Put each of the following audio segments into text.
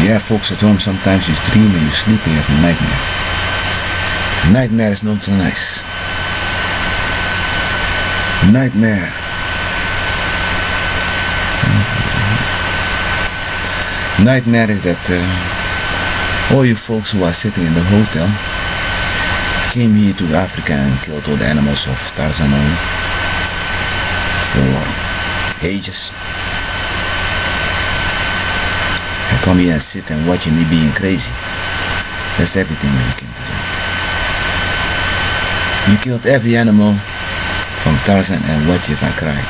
Yeah, folks at home, sometimes you dream and you sleep and you have a nightmare. Nightmare is not so nice. Nightmare. Nightmare is that all you folks who are sitting in the hotel came here to Africa and killed all the animals of Tarzan for ages. I come here and sit and watching me being crazy. That's everything what you came to do. You killed every animal from Tarzan and watch if I cry.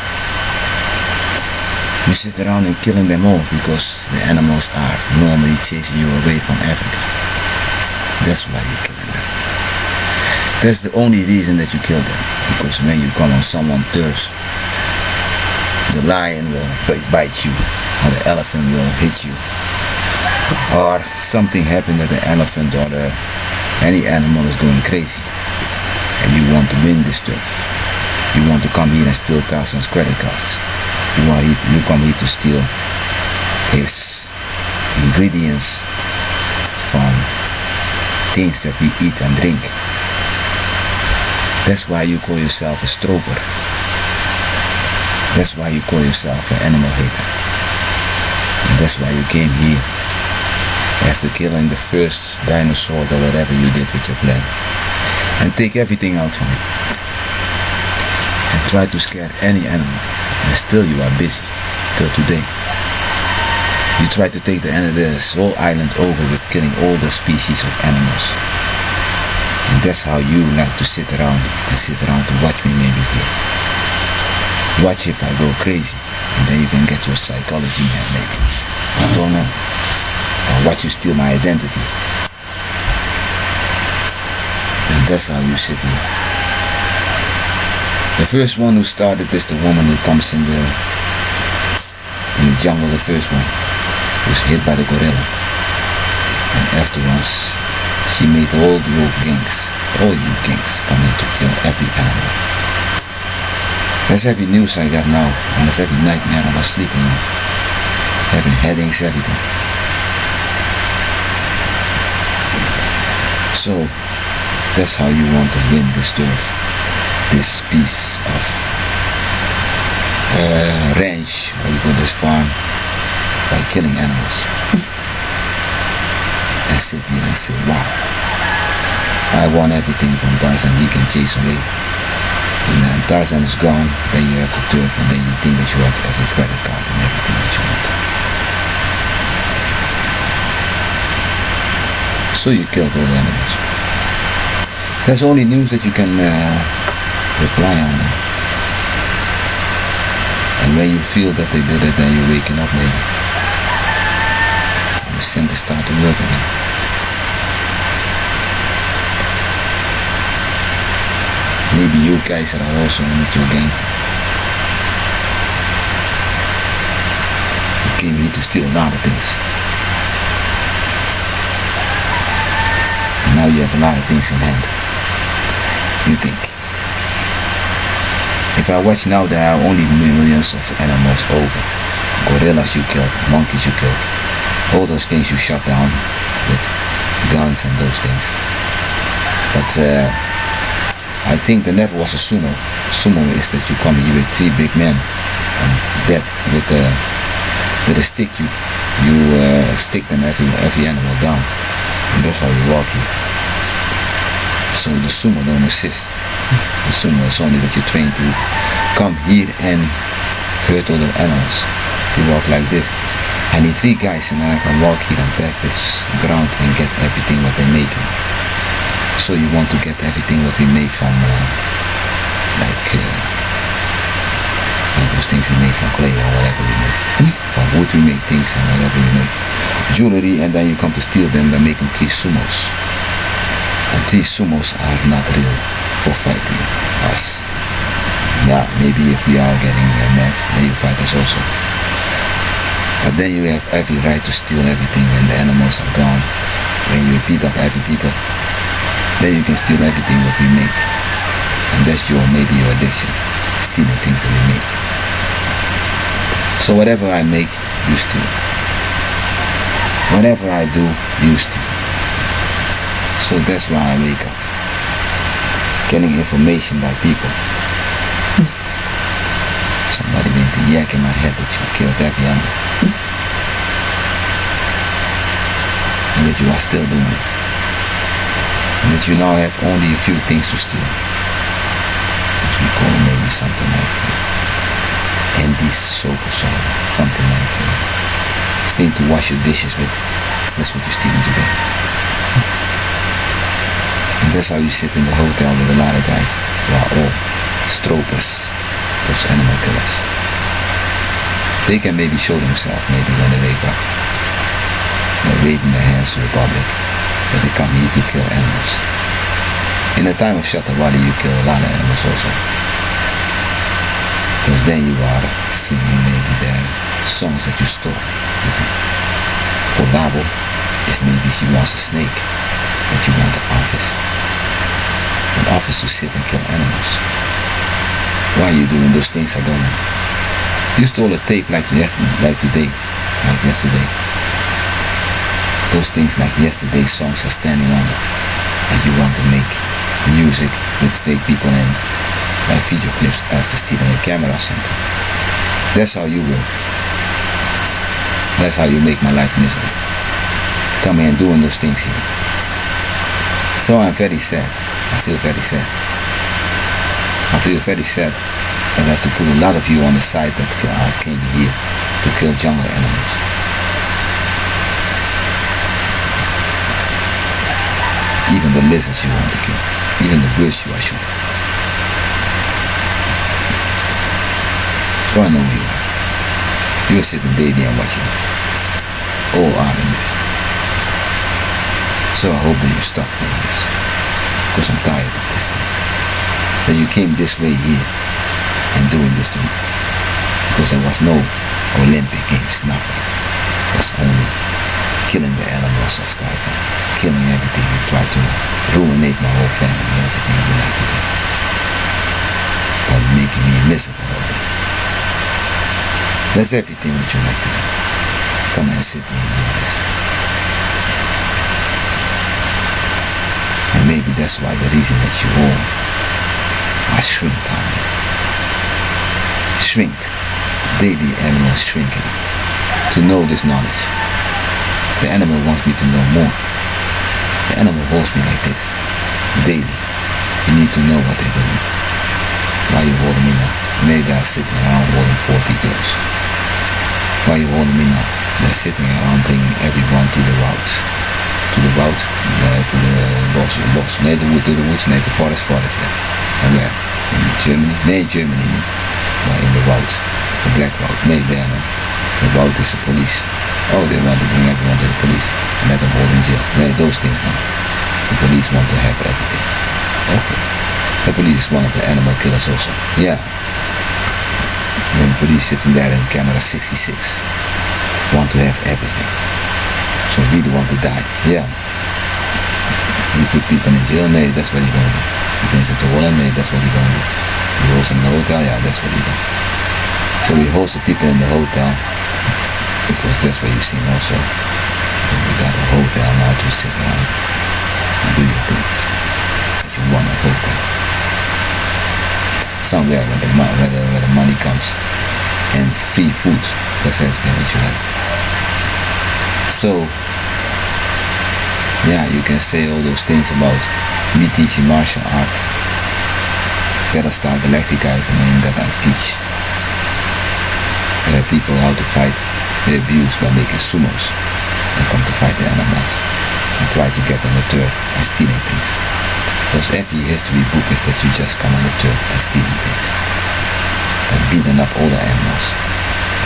You sit around and killing them all because the animals are normally chasing you away from Africa. That's why you're killing them. That's the only reason that you kill them. Because when you come on someone's turf, the lion will bite you, or the elephant will hit you, or something happened that the elephant or any animal is going crazy, and you want to win this turf. You want to come here and steal Tarzan's credit cards. You come here to steal his ingredients from things that we eat and drink. That's why you call yourself a stroper. That's why you call yourself an animal hater. And that's why you came here after killing the first dinosaur or whatever you did with your plan, and take everything out from it and try to scare any animal, and still you are busy till today. You try to take the whole island over with killing all the species of animals, and that's how you like to sit around to watch me maybe here. Watch if I go crazy, and then you can get your psychology man maybe. I don't know. Or watch you steal my identity. And that's how you sit here. The first one who started is the woman who comes in the jungle, the first one, who's hit by the gorilla. And afterwards, she made all you gangs coming to kill every animal. That's every news I got now, and that's every nightmare I was sleeping on. Having headaches, everything. So, that's how you want to win this turf, this piece of ranch, or you call this farm, by killing animals. And sit here and say, wow, I want everything from Tarzan, he can chase away. And then Tarzan is gone, then you have the turf, and then you think that you have every credit card and everything that you want. So you killed all the animals. That's only news that you can reply on. And when you feel that they did it, then you're waking up maybe. You simply start to work again. Maybe you guys are also in your game. You came here to steal a lot of things. And now you have a lot of things in hand. You think. If I watch now, there are only millions of animals over. Gorillas you killed, monkeys you killed. All those things you shot down with guns and those things. But I think there never was a sumo. Sumo is that you come here with three big men and that with a stick you stick them every animal down, and that's how you walk here. So the sumo don't exist. The sumo is only that you train to come here and hurt all the animals. You walk like this. I need three guys and I can walk here and pass this ground and get everything what they make. So you want to get everything what we make from like those things we make from clay or whatever we make. From wood we make things and whatever we make. Jewelry, and then you come to steal them by making three sumos. And three sumos are not real for fighting us. Yeah, maybe if we are getting enough, then you fight us also. But then you have every right to steal everything when the animals are gone. When you beat up every people, then you can steal everything that we make. And that's maybe your addiction, stealing things that we make. So whatever I make, you steal. Whatever I do, used to. So that's why I wake up. Getting information by people. Somebody made the yak in my head that you killed every animal. And that you are still doing it. And that you now have only a few things to steal. You call maybe something like Andy's soap or something like thing to wash your dishes with. That's what you're stealing today. And that's how you sit in the hotel with a lot of guys who are all stropers, those animal killers. They can maybe show themselves maybe when they wake up. They're waving their hands to the public, but they come here to kill animals. In the time of Shatabwali you kill a lot of animals also. Because then you are singing maybe their songs that you stole. Kolabo is maybe she wants a snake, but you want an office. An office to sit and kill animals. Why are you doing those things? I don't know. You stole a tape like today. Those things like yesterday's songs are standing on it. And you want to make music with fake people in it. Like video clips after stealing a camera or something. That's how you work. That's how you make my life miserable. Come here and doing those things here. So I'm very sad. I feel very sad. I feel very sad that I have to put a lot of you on the side that came here to kill jungle animals. Even the lizards you want to kill. Even the birds you are shooting. So I know who you are. You are sitting daily and watching. All are in this. So I hope that you stop doing this. Because I'm tired of this thing. That you came this way here and doing this to me. Because there was no Olympic Games, nothing. It was only killing the animals of Tarzan. Killing everything. You try to ruinate my whole family, everything you like to do. By making me miserable all day. That's everything what you like to do. Come and sit here and do this. And maybe that's why the reason that you all are shrinked on me. Shrinked. Daily animals shrinking. To know this knowledge. The animal wants me to know more. The animal holds me like this. Daily. You need to know what they're doing. Why are you holding me now? Maybe they're sitting around holding 40 girls. Why are you holding me now? They're sitting around bringing everyone to the routes. To the route? To the bos. Nee, to the woods. Nee, to forest. Yeah. And where? In Germany? Nee, Germany. Nee. But in the route. The black route. Nee, there no. The route is the police. Oh, they want to bring everyone to the police. And let them hold in jail. Nee, those things now. The police want to have everything. Okay. The police is one of the animal killers also. Yeah. And the police sitting there in camera 66 want to have everything. So really want to die. Yeah. You put people in jail? Nee, that's what you're gonna do. You bring them to Holland? Nee, that's what you're gonna do. You host them in the hotel? Yeah, that's what you do. So we host the people in the hotel because that's where you see also. And we got a hotel now to sit around and do your things that you want a hotel. Somewhere where the money comes and free food. That's everything that you like. So yeah, you can say all those things about me teaching martial art. Battlestar Galactica is the name that I teach people how to fight the abuse by making sumos and come to fight the animals and try to get on the turf and stealing things. Because every history book is that you just come on the turf and stealing things and beating up all the animals.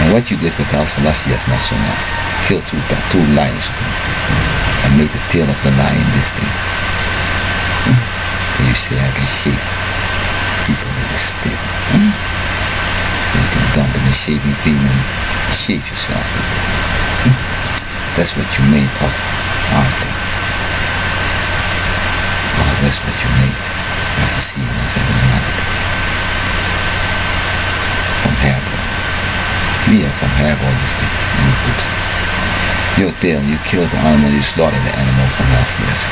And what you did with Haile Selassie is not so nice. Kill two lions and make the tail of the lion this thing. And you say I can shave people with this tail. And you can dump in the shaving cream and shave yourself with it. That's what you made of our thing. Oh, that's what you made after seeing us having another thing. From hairball. We are from hairball this thing. And you put Your tail, you kill the animal, you slaughter the animal from LCS.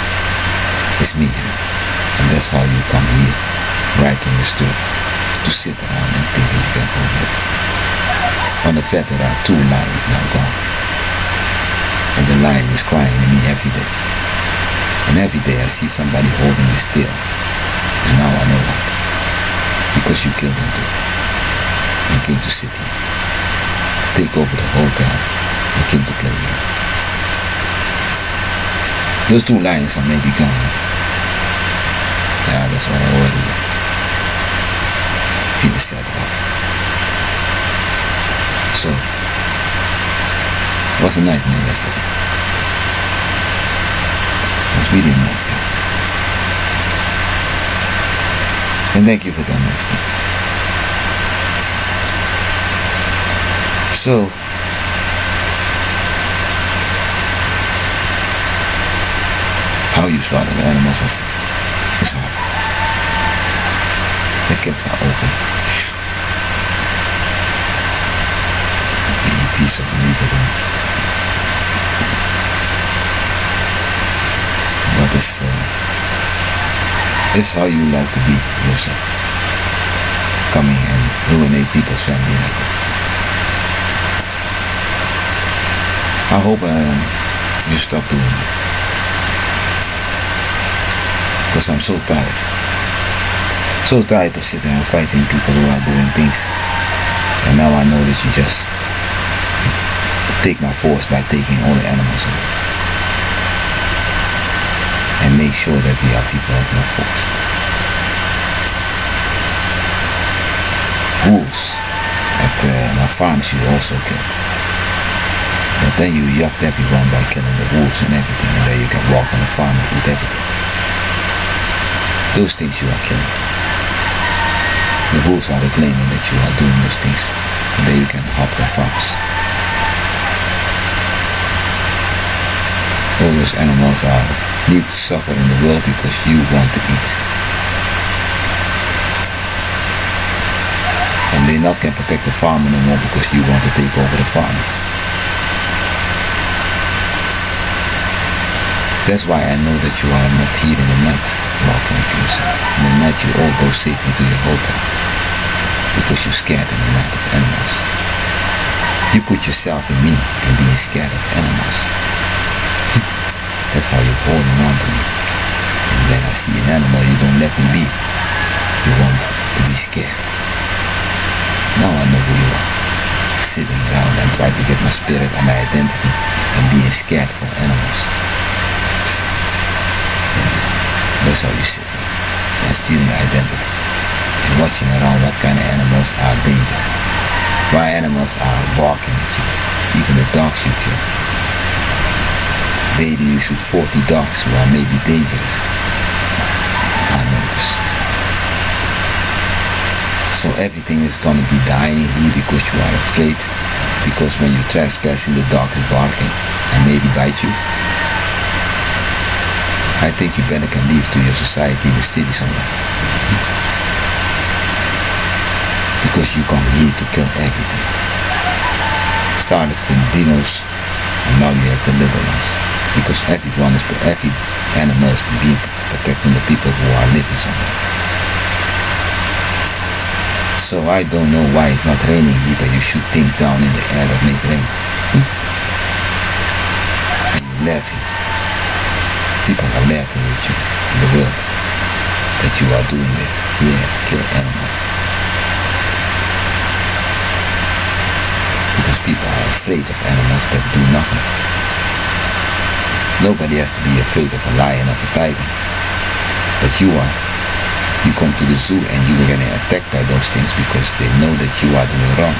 It's me here. And that's how you come here, right on this turf, to sit around and think that you can hold it. On the fact there are 2 lions now gone. And the lion is crying to me every day. And every day I see somebody holding his tail. And now I know why. Because you killed him too. You came to sit here. Take over the whole town. You came to play here. Those 2 lions are maybe gone. Yeah, that's what I already feel sad about. So, it was a nightmare yesterday. It was really a nightmare. And thank you for that honesty. So, how you slaughter the animals is hard. The gates are open. If you eat a piece of meat again. But it's how you like to be yourself. Coming and ruinate people's family like this. I hope you stop doing this. Because I'm so tired. So tired of sitting and fighting people who are doing things. And now I know that you just take my force by taking all the animals away. And make sure that we are people of no force. Wolves at my farms you also killed. But then you yucked everyone by killing the wolves and everything, and then you can walk on the farm and eat everything. Those things you are killing. The wolves are claiming that you are doing those things, and then you can hop the farms. All those animals need to suffer in the world because you want to eat. And they not can protect the farm anymore because you want to take over the farm. That's why I know that you are not here in the night walking like yourself. In the night you all go safely to your hotel. Because you're scared in the night of animals. You put yourself in me and being scared of animals. That's how you're holding on to me. And when I see an animal you don't let me be. You want to be scared. Now I know who you are. Sitting around and try to get my spirit and my identity and being scared for animals. That's how you sit here and stealing your identity and watching around what kind of animals are dangerous. Why animals are barking at you, even the dogs you kill. Maybe you shoot 40 dogs who are maybe dangerous. I know this. So everything is gonna be dying here because you are afraid, because when you trespass the dog is barking and maybe bite you. I think you better can leave to your society in the city somewhere. Because you come here to kill everything. Started with dinos and now you have the little ones. Because every animal is being protecting the people who are living somewhere. So I don't know why it's not raining here, but you shoot things down in the air that make rain. And you're laughing. People are laughing with you in the world that you are doing this. Yeah, kill animals. Because people are afraid of animals that do nothing. Nobody has to be afraid of a lion or a tiger. But you are. You come to the zoo and you are getting attacked by those things because they know that you are doing wrong.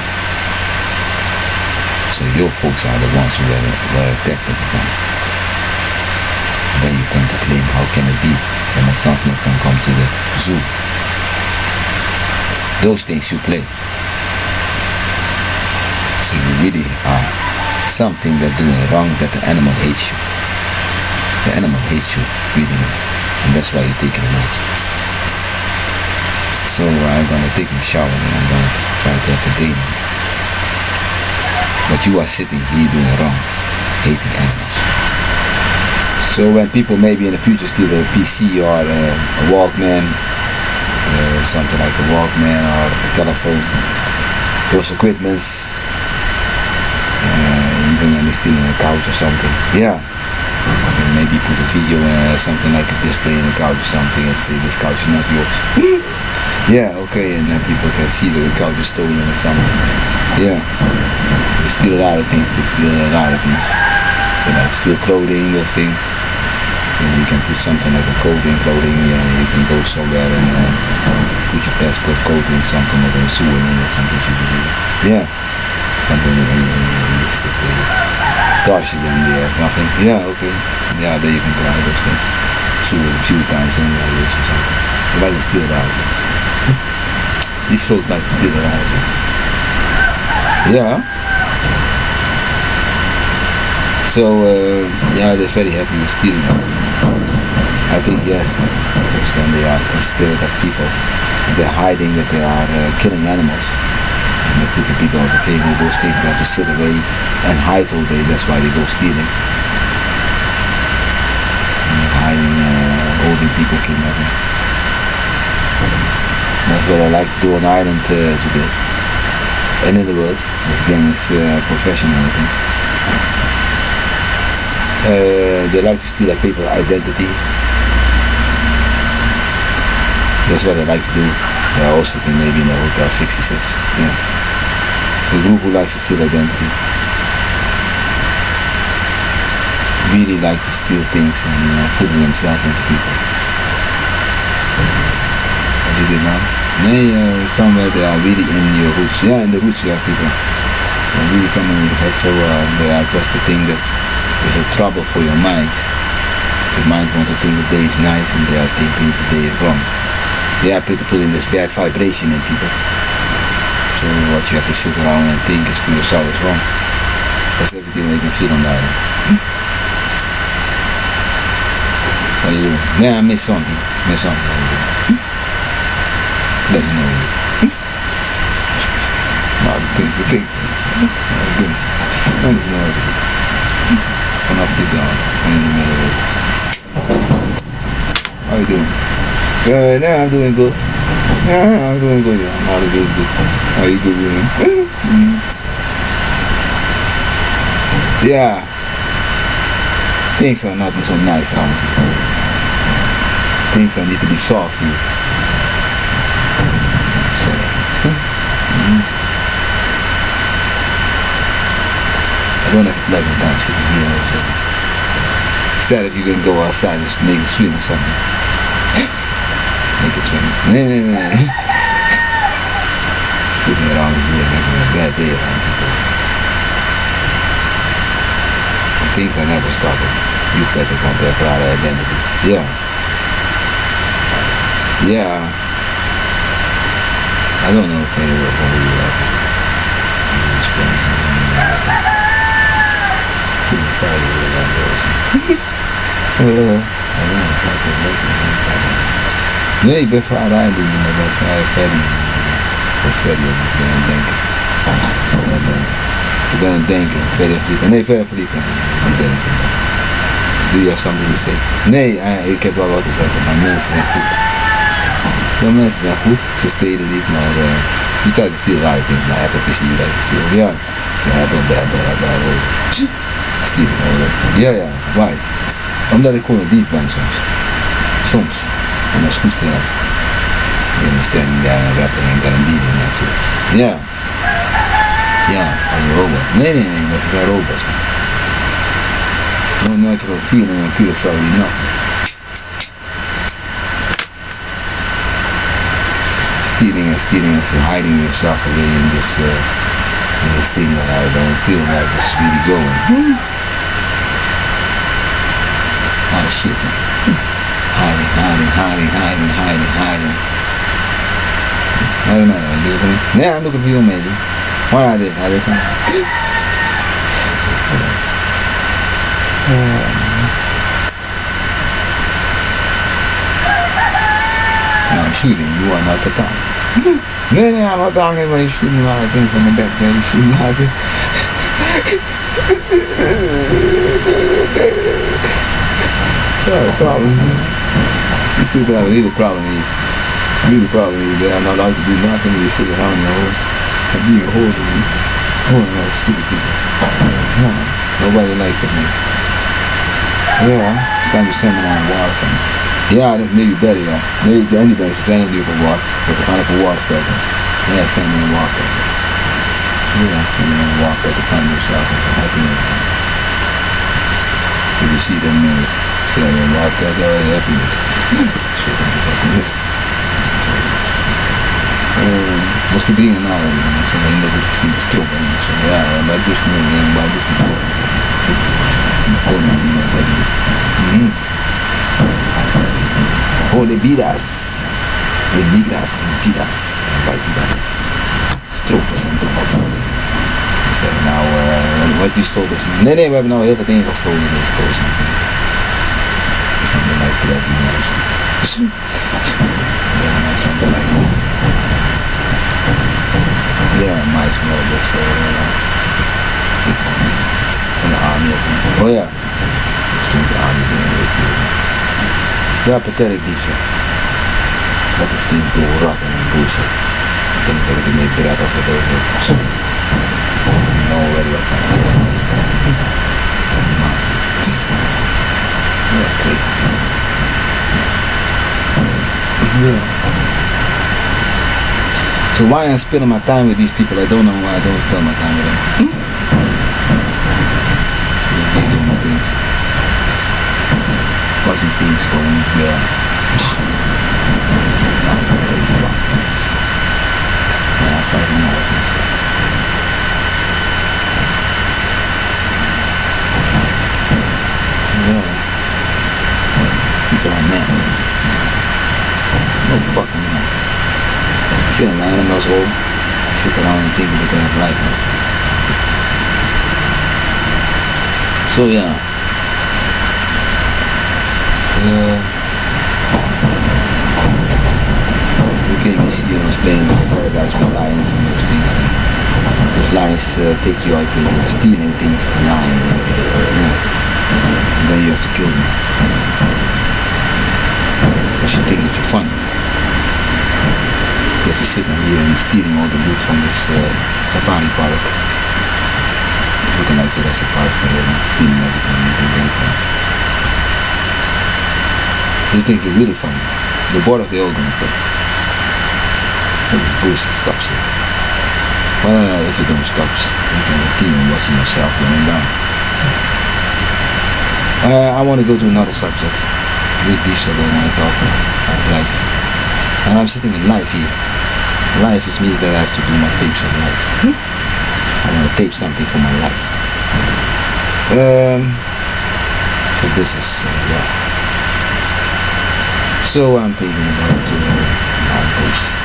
So your folks are the ones who were attacked at the time. Then you come to claim, how can it be that my sons not can come to the zoo? Those things you play. So you really are something that doing wrong, that the animal hates you. The animal hates you, really, and that's why you take it out. So I'm gonna take my shower and I'm gonna try to have a day now. But you are sitting here doing wrong. hating animals. So when people maybe in the future steal a PC or a Walkman, something like a Walkman or a telephone, those equipments, even when they're stealing a couch or something, yeah, maybe put a video, something like a display in the couch or something, and say this couch is not yours. Yeah, okay, and then people can see that the couch is stolen or something. Yeah, they steal a lot of things. They like steal clothing, those things. And you can put something like a clothing, yeah, you can go somewhere and put your passport code in something like a sewer or something. Yeah, something touch it and there's nothing. Yeah, okay. Yeah, there you can try those things. Sewer a few times and or something. They like to steal a lot of things. These folks like to steal a lot of things. Yeah. So, yeah, they're very happy with stealing them. I think yes, because then they are the spirit of people. They're hiding that they are killing animals. And they put the people on the table, those things, they have to sit away and hide all day, that's why they go stealing. And they're hiding, holding people, kidnapping. That's what I like to do on Ireland today. And in the world. This game is professional, I think. They like to steal people's identity. That's what I like to do. They're all sitting maybe in a Hotel 66. Yeah. The group who likes to steal identity. Really like to steal things and putting themselves into people. What you did now? Nee, somewhere they are really in your roots. Yeah, in the roots you have people. They really come in your head, so they are just a thing that is a trouble for your mind. Your mind wants to think the day is nice and they are thinking the day is wrong. They are putting this bad vibration in people. So what you have to sit around and think is to yourself is wrong. That's everything make me feel on that. What are you doing? Yeah, I miss something. Let me know. Not the things you think. Oh goodness. I don't know. I'm up to down. I'm in the middle of it. How you doing? Good, yeah, I'm doing good. Yeah, I'm doing good. I'm not doing good. How you doing? Yeah. Things are not so nice around here. Things need to be soft here. So, I don't have a pleasant time sitting here. So. Instead, if you can go outside and make a swim or something. Make it swim. Nah. Sitting around here having a bad day around people. And things are never stopping. You better come back for our identity. Yeah. Yeah. I don't know if I ever told you that. See me Friday with that person. I don't know if I could make it. Nee, ik ben vader doen, maar dat vrij verder. Of verder, ik ben aan het denken. Ik ben aan het denken, verder vliegen. Nee, verder vliegen. Do you have something to say? Nee, ik heb wel wat te zeggen, maar mensen zijn goed. Ja, mensen zijn goed, ze stelen niet, maar you try to steal a lot of things, maar Apple PC you like to steal. Ja, Apple, steal, ja, why? Omdat ik gewoon diep ben soms. En dat is goed voor jou. Je bent standing daar en rappen en kan een beating afterwards. Ja. Ja, als een robot. Nee, dat is een robot. Nooit voor 4 en een keer zou je nog. Stealing and so hiding yourself away in this thing that I don't feel like it's really going. Oh shit. Hiding. I don't know, I do it. Yeah, I'm looking for you maybe. What I did something. No, I'm shooting, you are not the target. No, I'm not talking about you shooting a lot of things on the back there, you shooting a lot of Problem. These people have a little problem here. Really problem is they are not allowed to do nothing. They sit around in the hole and be a hole to me. Oh, no, stupid people. No, nobody likes it, man. Yeah, it's time to send them on water or something. Yeah, that's maybe better, yeah. Maybe anybody should send them to water. Because it's kind of a water program. Yeah, send them on water. Yeah, send them on water to find yourself and helping them. If you see them send them on water, they're already happiness. Happiness. Wat gebingen nou, zo alleen dat ik zie de strop en zo, ja, bij dus nu en bij dus nu. Gewoon niet meer. Oh, de bidas, bij bidas, stroopers en doppels. Ik zeg nou, wat je stolt is. Nee, we hebben nou heel veel dingen gestolen in deze stoos. Something like that, something like that. Yeah, my smell looks van de army. Oh ja. Toen de army ja, pathetic diefje. Dat is die doorrat en bullshit. Ik denk dat ik ermee bereid of het over. No, ready up. Ja, crazy. Yeah. So why I'm spending my time with these people? I don't know why I don't spend my time with them. So they do my things. Watching things going, yeah. I'm fighting out with this. Yeah. People are nuts. No fucking nuts. Killing animals all sit around and think that they have life. So yeah. You came and see us playing with paradise with lions and those things. Those lions take you out there, stealing things, lying every day. And then you have to kill them. Because you think that you're funny. You have to sit in here and stealing all the loot from this safari park. Looking like Jurassic Park for them, stealing everything you can think of. You think you're really funny. You're bored of the old one, but bullshit stops you. Well, if it don't stop, you can continue watching yourself going down. I want to go to another subject. With this I don't want to talk about life. And I'm sitting in life here. Life is means that I have to do my tapes of life. I want to tape something for my life. So this is, yeah. So I'm thinking about my tapes.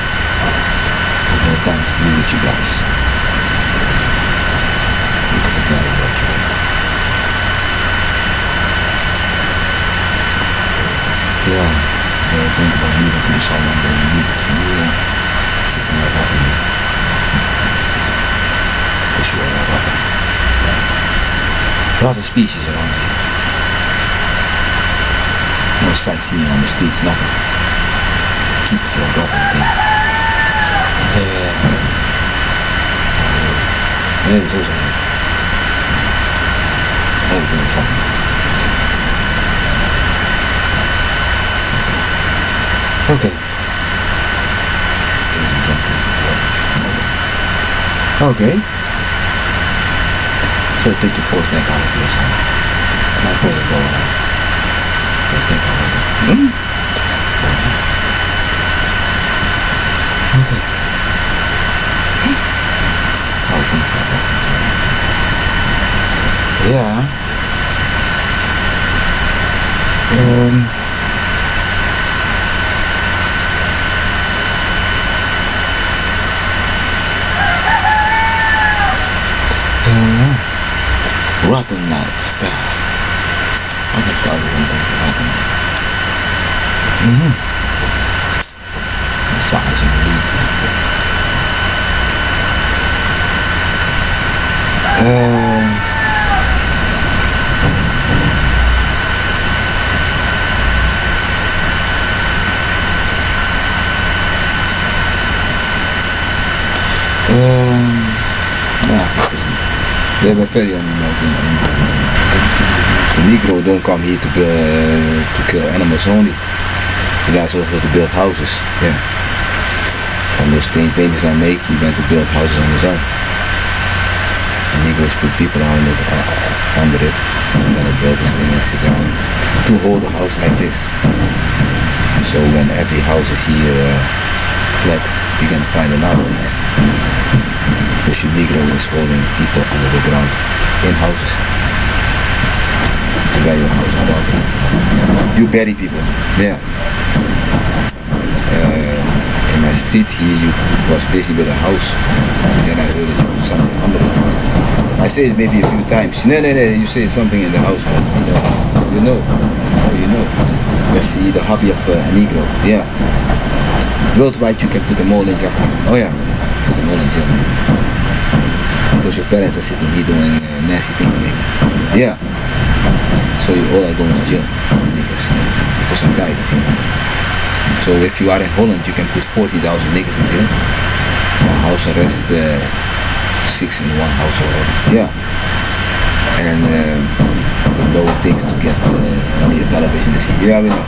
With no time to be with you guys. Yeah, I think about me looking at someone that you need to sitting like that in push you like that. A lot of species around here. No sightseeing on the streets, nothing. Keep your rotten thing. Yeah, it's also everything is funny. Okay. Okay. So take the force back out of this one. My force is going on. Just think out of it. Okay. How things are back. Yeah. Rotten lifestyle. I can tell you when things are rotten. Massaging me. Ja, we hebben very animals. The Negro don't come here to kill animals only. The guys also to build houses. Yeah. From those things babies I make, he went to build houses on his own. The Negroes put people under it. I'm gonna build this thing and sit down to hold a house like this. So when every house is here flat, you're gonna find a lot of these. Because your Negro is holding people under the ground in houses. You got your house above it. You bury people. Yeah. In my street here, you was busy with a house. Then I heard that you put something under it. I say it maybe a few times. No, you say something in the house. You know. Let's see the hobby of a Negro. Yeah. Worldwide you can put them all in Jakarta. Oh yeah, put them all in jail. Because your parents are sitting here doing nasty things maybe. Yeah. So you all are going to jail. Because I'm tired of him. So if you are in Holland, you can put 40,000 niggas in jail. House arrest, 6 in one house or whatever. Yeah. And no things to get on your television to see. Yeah, we know.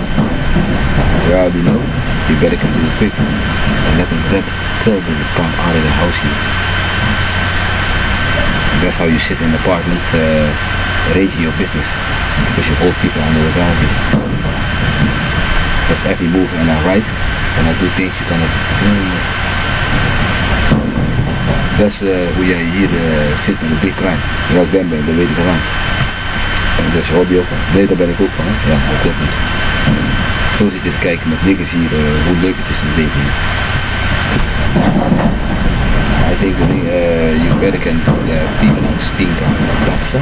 Yeah, we know. You better can do it quick. And let them tell them to come out of the house here. That's how you sit in an apartment, raging your business. Because you hold people under the ground with. Because every move and I write, when I do things you're gonna that's hoe jij hier zit met een big crime. Ja, ik ben, dat weet ik al lang. En dat is je hobby ook. Nee, daar ben ik ook van. Hè? Ja, dat klopt niet. Zo zit je te kijken met niggers hier, hoe leuk het is in het leven hier. I think you better can Fikenan Spinka Batsa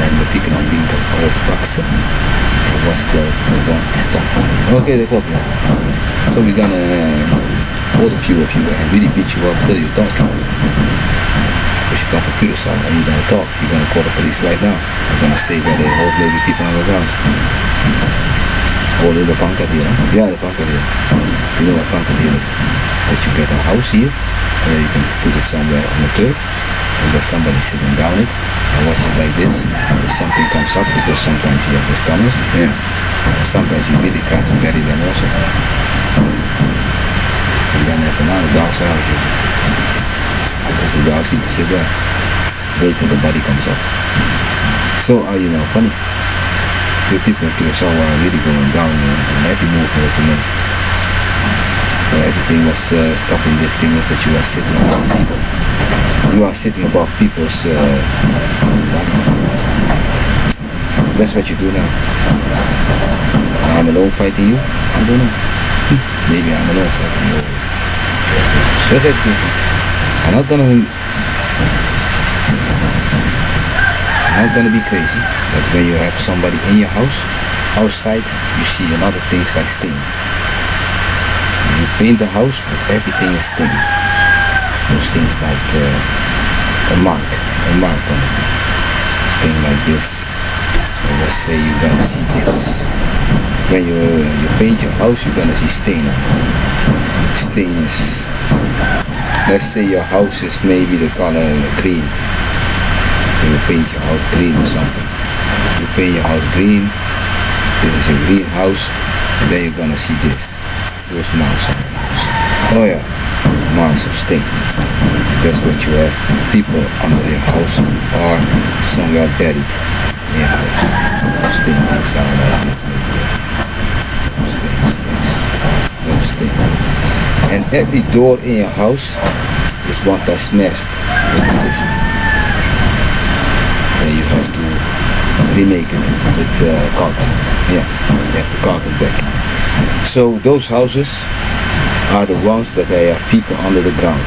and the Fikenan Binka Old Baksa. What's the one stop? Okay, they copy. So we're gonna hold a few of you and really beat you up till you're talking. Because you come from Curaçao and you're gonna talk, you're gonna call the police right now. You're gonna say where they hold maybe people on the ground. All in the Vankadeel, huh? Yeah, the Vankadeel. You know what Vankadeel is? That you get a house here, and you can put it somewhere on the turf, and there's somebody sitting down it, and watch it like this. If something comes up, because sometimes you have the stomach, yeah. And sometimes you really try to bury them also. And then for now the dogs are out here. Because the dogs need to sit there. Wait till the body comes up. So are you now funny? The people in Curaçao are really going down in every movement that you make. Everything was stopping this thing is that you are sitting above people. You are sitting above people's body. That's what you do now. I'm alone fighting you? I don't know. Maybe I'm alone fighting you. That's it. I'm not gonna be crazy, but when you have somebody in your house, outside you see a lot of things like stain. You paint the house, but everything is stained. Those things like a mark on it. Thing like this. And let's say you're gonna see this. When you paint your house, you're gonna see stain on it. Stain is, let's say your house is maybe the color green. You paint your house green or something. You paint your house green. This is a green house, and then you're gonna see this. Those marks on the house. Oh yeah, marks of stain. That's what you have. People under your house or somewhere buried in your house. Stain things down like this. Those things. And every door in your house is one that smashed with a fist. And you have to remake it with carpet. Yeah, you have to carpet back. So those houses are the ones that they have people under the ground.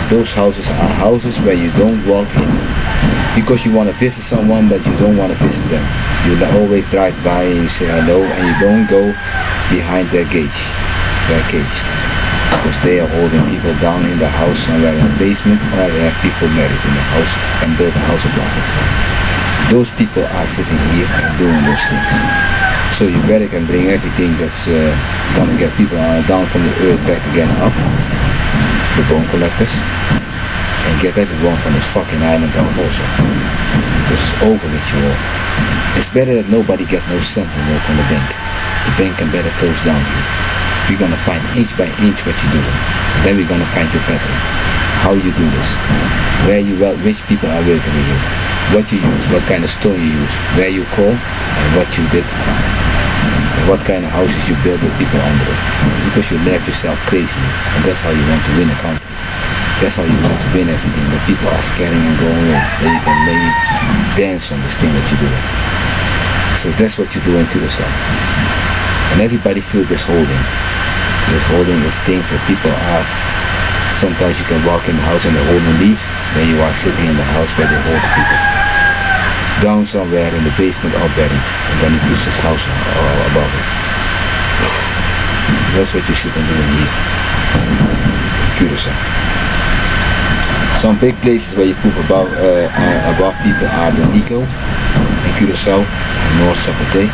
Those houses are houses where you don't walk in because you want to visit someone but you don't want to visit them. You always drive by and you say hello and you don't go behind their cage. Because they are holding people down in the house somewhere in the basement, or they have people married in the house and build a house above it. Those people are sitting here and doing those things. So you better can bring everything that's gonna get people down from the earth back again up. the bone collectors, and get everyone from this fucking island off also. Because it's over with you all. It's better that nobody get no cent no more from the bank. The bank can better close down you. We're gonna find inch by inch what you're doing. And then we're gonna find your pattern. How you do this. Which people are working with you. What you use, what kind of stone you use, where you call, and what you did. And what kind of houses you build with people under it. Because you left yourself crazy. And that's how you want to win a country. That's how you want to win everything. The people are scaring and going in. Then you can maybe dance on this thing that you're doing. So that's what you do in Curacao. And everybody feel this holding. This holding is things that people are. Sometimes you can walk in the house and the holding leaves. Then you are sitting in the house where they hold the people. Down somewhere in the basement or buried. And then he puts his house above it. That's what you sit and doing here. Curacao. Some big places where you poop above people are the Nico in Curacao, North Zapate,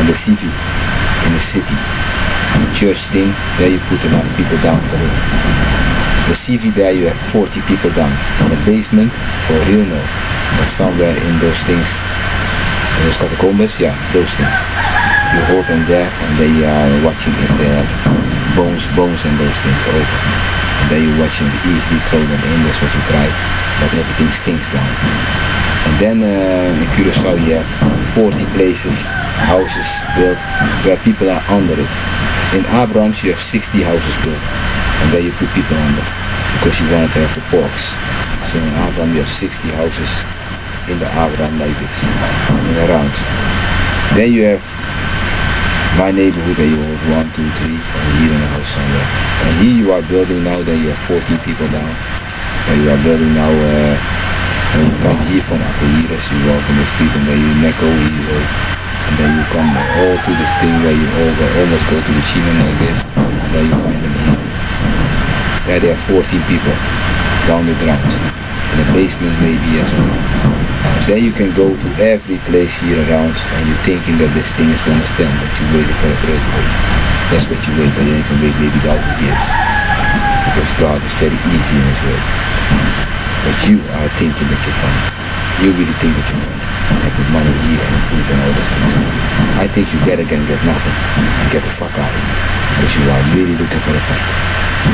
and the Sivi in the city. The church thing, there you put a lot of people down for real. The Sivi there you have 40 people down. In the basement, for real no. But somewhere in those things, in those catacombs, yeah, those things. You hold them there and they are watching if they have bones and those things over. And then you watch them easily throw them in, that's what you try. But everything stinks down. And then in Curacao you have 40 places, houses built where people are under it. In Abrams you have 60 houses built. And then you put people under. Because you wanted to have the porks. So in Abraham you have 60 houses in the Abraham like this. And around. Then you have my neighborhood that you hold 1, 2, 3, and here in the house somewhere. And here you are building now, then you have 14 people down. And you are building now, when you come here from Akahira, you walk in the street and then you neck over here, and then you come all to this thing where you almost go to the Chima like this, and then you find them here. There are 14 people down the ground. In the basement maybe as well. And then you can go to every place here around and you're thinking that this thing is gonna stand, but you're waiting for an earthquake. That's what you wait, but then you can wait maybe 1,000 years. Because God is very easy in His word. But you are thinking that you're funny. You really think that you're funny. Having money here and food and all those things. I think you better get nothing and get the fuck out of here. Because you are really looking for a fight.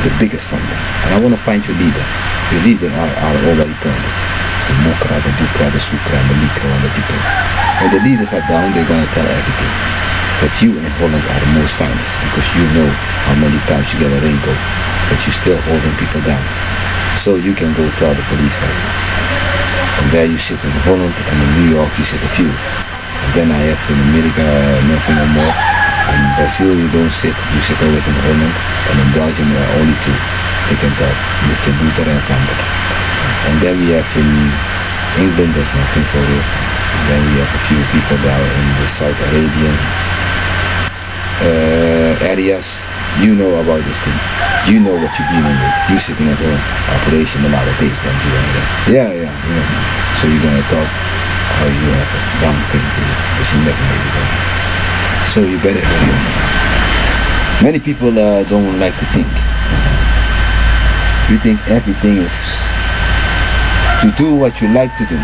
The biggest fighter. And I want to find your leader. Your leader are already appointed. The Mokra, the Dukra, the Sukra, and the Mikro, and the Dikra. When the leaders are down, they're going to tell everything. But you in Holland are the most finest. Because you know how many times you get a raincoat. But you're still holding people down. So you can go tell the police that. And there you sit in Holland, and in New York you sit a few. And then I have in America nothing no more. In Brazil you don't sit, you sit always in Holland. And in Belgium there are only two. They can talk, Mr. Luther and Vander. And then we have in England, there's nothing for you. And then we have a few people there in the South Arabian areas. You know about this thing. You know what you're dealing with. You sitting at home, Operation Malala takes one to yeah. So you're gonna talk how you have a dumb thing to do, but you never made it done. So you better hurry up. Many people don't like to think. You think everything is to do what you like to do.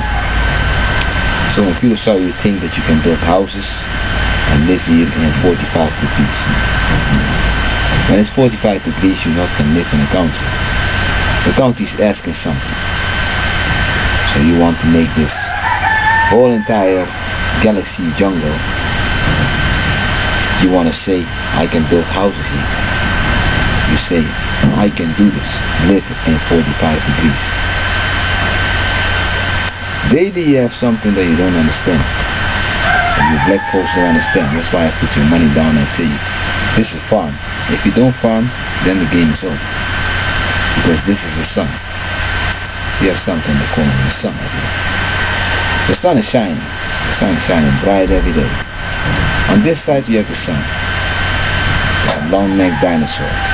So in Curacao you think that you can build houses and live here in 45 degrees. When it's 45 degrees, you not can live in a country. The country is asking something. So you want to make this whole entire galaxy jungle. You want to say, I can build houses here. You say, I can do this, live in 45 degrees. Daily you have something that you don't understand. And you black folks don't understand. That's why I put your money down and say, this is farm. If you don't farm, then the game is over. Because this is the sun. We have something in the corner, the sun every day. The sun is shining. The sun is shining bright every day. On this side we have the sun. The long-necked dinosaurs.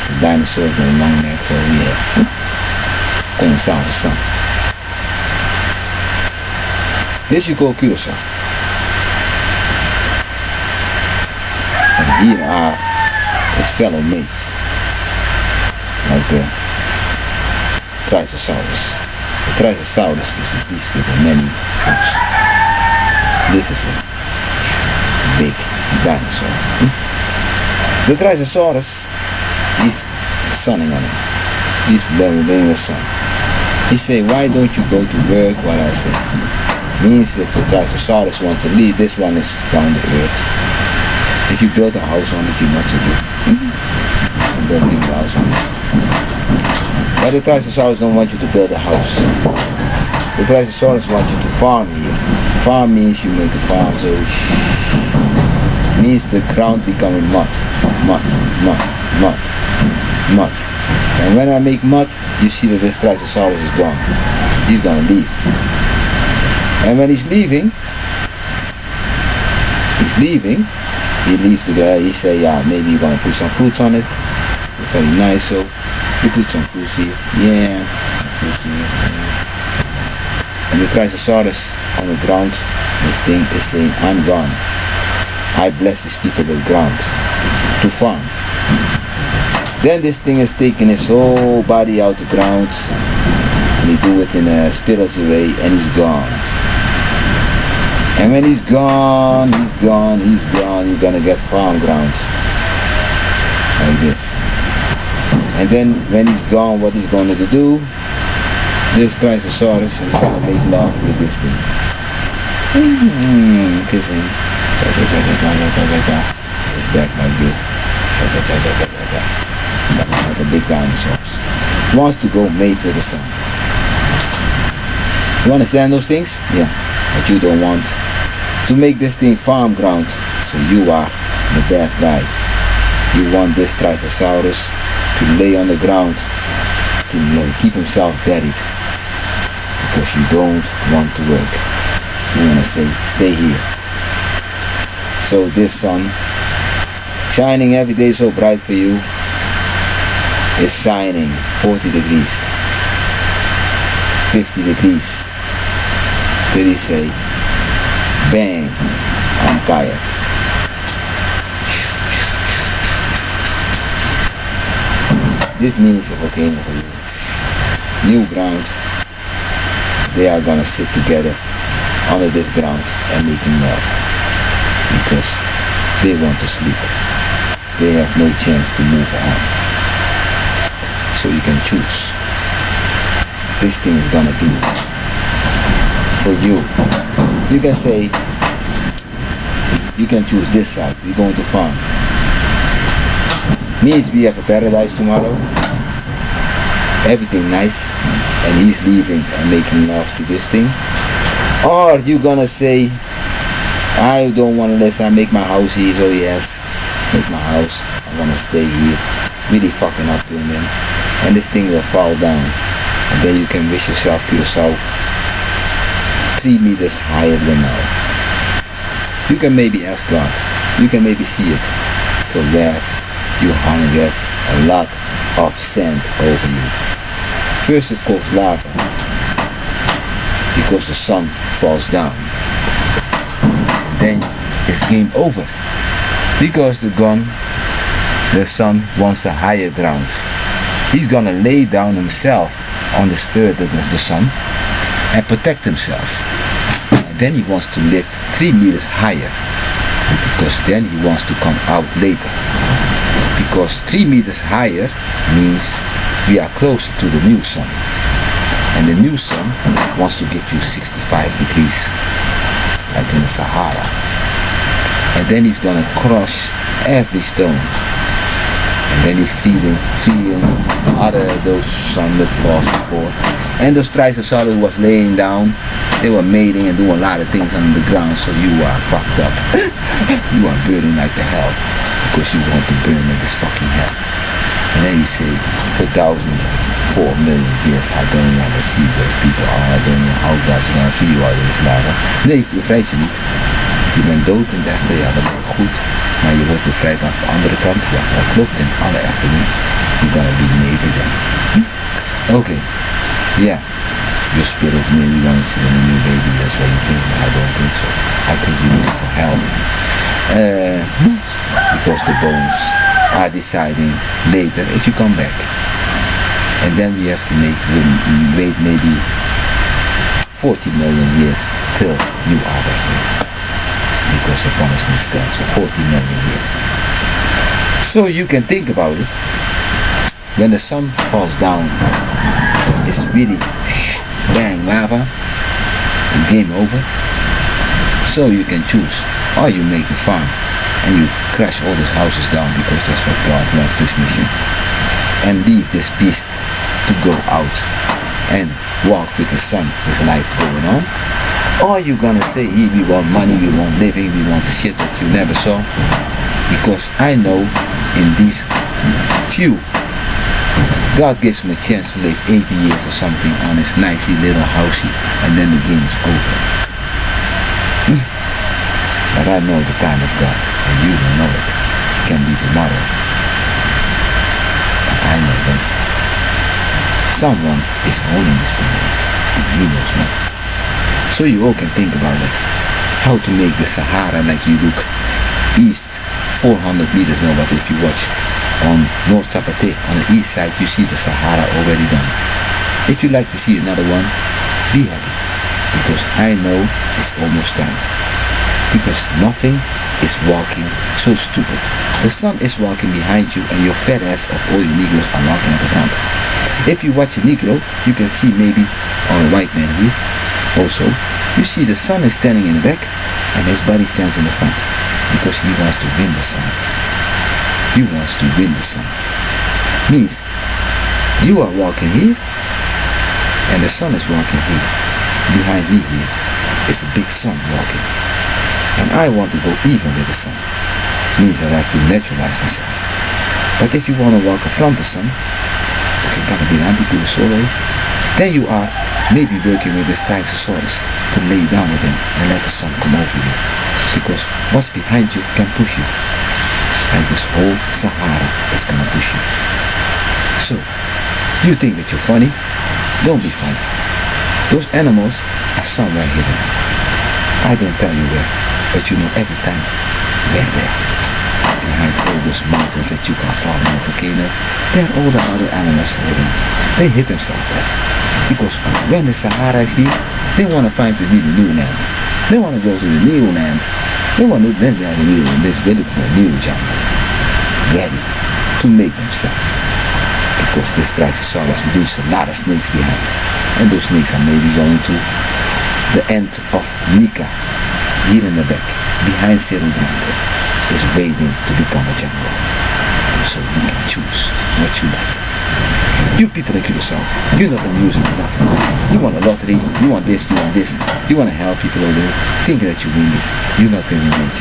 The dinosaurs with a long neck, so yeah. Coincide the sun. This you call Curacao. And here are his fellow mates. Like Triceratops. The Triceratops is a beast with many hooks. This is a big dinosaur. The Triceratops is sunning on him. He's blaming the sun. He say, why don't you go to work while I say? Means if the Triceratops wants to leave, this one is down the earth. If you build a house on it, you must do. And building a house on it. But the Triceratops don't want you to build a house. The Triceratops want you to farm here. Farm means you make a farm, so means the ground becoming mud. Mud, mud, mud, mud. And when I make mud, you see that this Triceratops is gone. He's gonna leave. And when he's leaving, he leaves the guy, he say, yeah, maybe you're gonna put some fruits on it. It's very nice, so you put some fruits here. Yeah, fruits here. And the Triceratops on the ground, this thing is saying, I'm gone. I bless these people with ground to farm. Then this thing is taking his whole body out the ground, and he do it in a spiritual way, and he's gone. And when he's gone, you're gonna get farm ground. Like this. And then when he's gone, what he's gonna do? This Triceratops is gonna make love with this thing. Kissing. It's back like this. Something like a big dinosaurs. Wants to go mate with the sun. You understand those things? Yeah. But you don't want to make this thing farm ground. So you are the bad guy. You want this Triceratops to lay on the ground, to keep himself buried. Because you don't want to work. You want to say, stay here. So this sun, shining every day so bright for you, is shining 40 degrees, 50 degrees. Did he say, bang, I'm tired. This means a volcano for you. New ground. They are gonna sit together under this ground and making love. Because they want to sleep. They have no chance to move on. So you can choose. This thing is gonna be for you. You can say, you can choose this side. We're going to farm. Means we have a paradise tomorrow. Everything nice. And he's leaving and making love to this thing. Or you gonna say, I don't want to listen. I make my house here. So yes, make my house. I'm gonna stay here. Really fucking up to him. And this thing will fall down. And then you can wish yourself to yourself 3 meters higher than now. You can maybe ask God. You can maybe see it. To where you have a lot of sand over you. First it goes lava. Because the sun falls down. And then it's game over. Because the sun wants a higher ground. He's gonna lay down himself on this earth that is the sun and protect himself. And then he wants to live 3 meters higher. Because then he wants to come out later. Because 3 meters higher means we are closer to the new sun. And the new sun wants to give you 65 degrees, like in the Sahara. And then he's gonna crush every stone. And then he's feeding those sun that falls before. And those Triceratops was laying down. They were mating and doing a lot of things on the ground. So you are fucked up. You are burning like the hell. Because you want to burn in this fucking hell. En then you say, for thousands, 4 million years, I don't want to see those people. I don't know how God's going to see you out in this lava. Nee, je bevrijdt je niet. Je bent dood in de echte, ja, dat is goed. Maar je wordt bevrijd aan de andere kant. Ja, dat klopt in alle echte niet. You're gonna be made again. Okay. Yeah. Your spirit is maybe gonna see a new baby. That's what you think. I don't think so. I think you need for help. Because the bones are deciding later if you come back. And then we have to wait maybe 40 million years till you are that way. Because the punishment stands for 40 million years. So you can think about it. When the sun falls down, it's really bang lava, and game over. So you can choose, or you make the farm and you crash all these houses down, because that's what God wants this mission, and leave this beast to go out and walk with the sun, his life going on. Or you gonna say, we want money, we want living, we want shit that you never saw. Because I know in these few, God gives him a chance to live 80 years or something on his nicey little housey, and then the game is over. But I know the time of God, and you don't know it. It can be tomorrow. But I know that someone is owning this thing, and he knows me. So you all can think about it. How to make the Sahara, like you look east 400 meters now, but if you watch on North Zapate, on the east side, you see the Sahara already done. If you like to see another one, be happy, because I know it's almost time. Because nothing is walking so stupid. The sun is walking behind you, and your fat ass of all you Negroes are walking at the front. If you watch a Negro, you can see maybe on a white man here. Also, you see the sun is standing in the back, and his body stands in the front, because he wants to win the sun. He wants to win the sun. Means you are walking here, and the sun is walking here. Behind me here is a big sun walking. And I want to go even with the sun. Means that I have to naturalize myself. But if you want to walk in front of the sun, then you are maybe working with this Tyrannosaurus to lay down with him and let the sun come over you. Because what's behind you can push you. And this whole Sahara is gonna push you. So, you think that you're funny? Don't be funny. Those animals are somewhere hidden. I don't tell you where, but you know every time they're there. Behind all those mountains that you can fall in a volcano, there are all the other animals hidden. They hid themselves there. Because when the Sahara is here, they want to find the really new land. They want to go to the new land. They want to then they have a new this. They look for a new jungle, ready to make themselves. Because this Triceratops leaves a lot of snakes behind, and those snakes are maybe going to the end of Nika, here in the back, behind Cerro Grande, is waiting to become a jungle. So you can choose what you like. You people in Curaçao, you're not amusing enough. You want a lottery, you want this, you want to help people over there, thinking that you win this. You're not going to win it,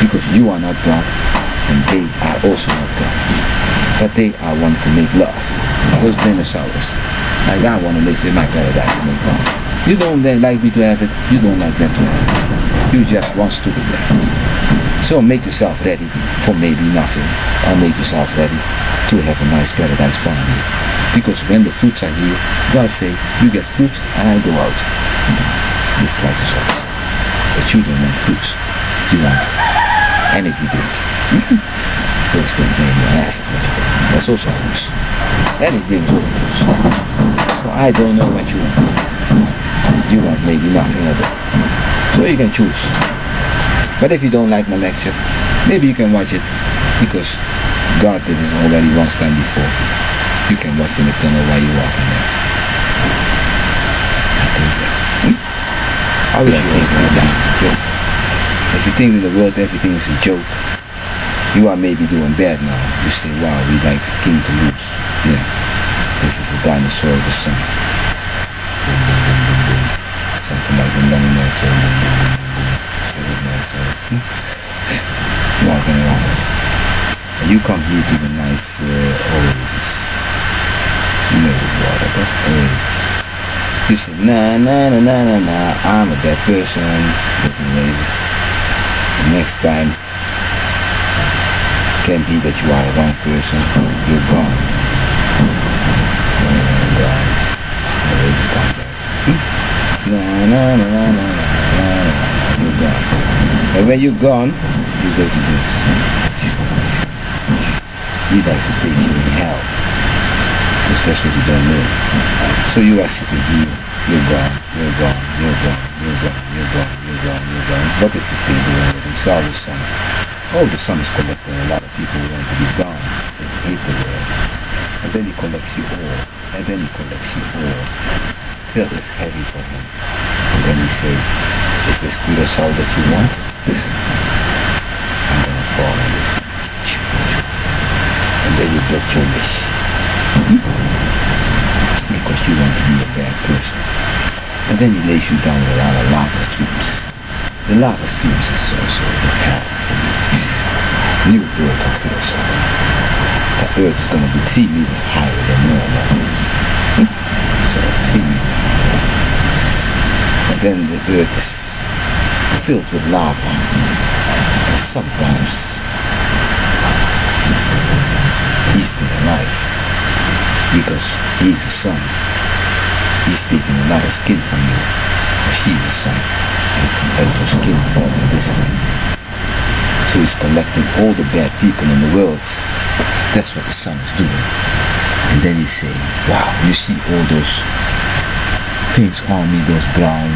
because you are not God, and they are also not God. But they are wanting to make love. Those dinosaurs, like I want to live in my paradise and make love. You don't like me to have it, you don't like them to have it. You just want stupid bastard. So make yourself ready for maybe nothing, or make yourself ready to have a nice paradise farm here. Because when the fruits are here, God say, you get fruits and I go out. This Triceratops. But you don't want fruits. You want energy drink. Those things made me an acid. That's also fruits. Energy drink is also fruits. So I don't know what you want. You want maybe nothing at all. So you can choose. But if you don't like my lecture, maybe you can watch it, because God did it already once time before. You can watch in the tunnel while you're walking there. I think yes. I wish you think like that. Joke. If you think in the world everything is a joke, you are maybe doing bad now. You say, wow, we like king to lose. Yeah. This is a dinosaur of the sun. Something like a long neck, so walking around. And you come here to the nice oasis. You know the water, but oasis. You say, nah, I'm a bad person, looking oasis. The next time, can be that you are a wrong person, you're gone. The oasis comes back. You're gone. And when you're gone, you go to this. He likes to take you in hell. Because that's what you don't know. So you are sitting here, you're gone, you're gone, you're gone, you're gone, you're gone, you're gone, you're gone. What is this thing doing with himself, the sun? Oh, the sun is collecting a lot of people who want to be gone. They hate the world. And then he collects you all. And then he collects you all. Till it's heavy for him. And then he say, is this good as all that you want? Listen, I'm gonna fall on this thing. And then you get your wish. Because you want to be a bad person. And then he lays you down with a lot of lava streams. The lava streams is also the hell for you. New earth of Curacao. The earth is going to be 3 meters higher than normal. So 3 meters higher. And then the earth is filled with lava. And sometimes he's still alive. Because he's a son. He's taking a lot of skin from you. But she's a son. And your skin forming this thing. So he's collecting all the bad people in the world. That's what the sun is doing. And then he's saying, wow, you see all those things on me, those brown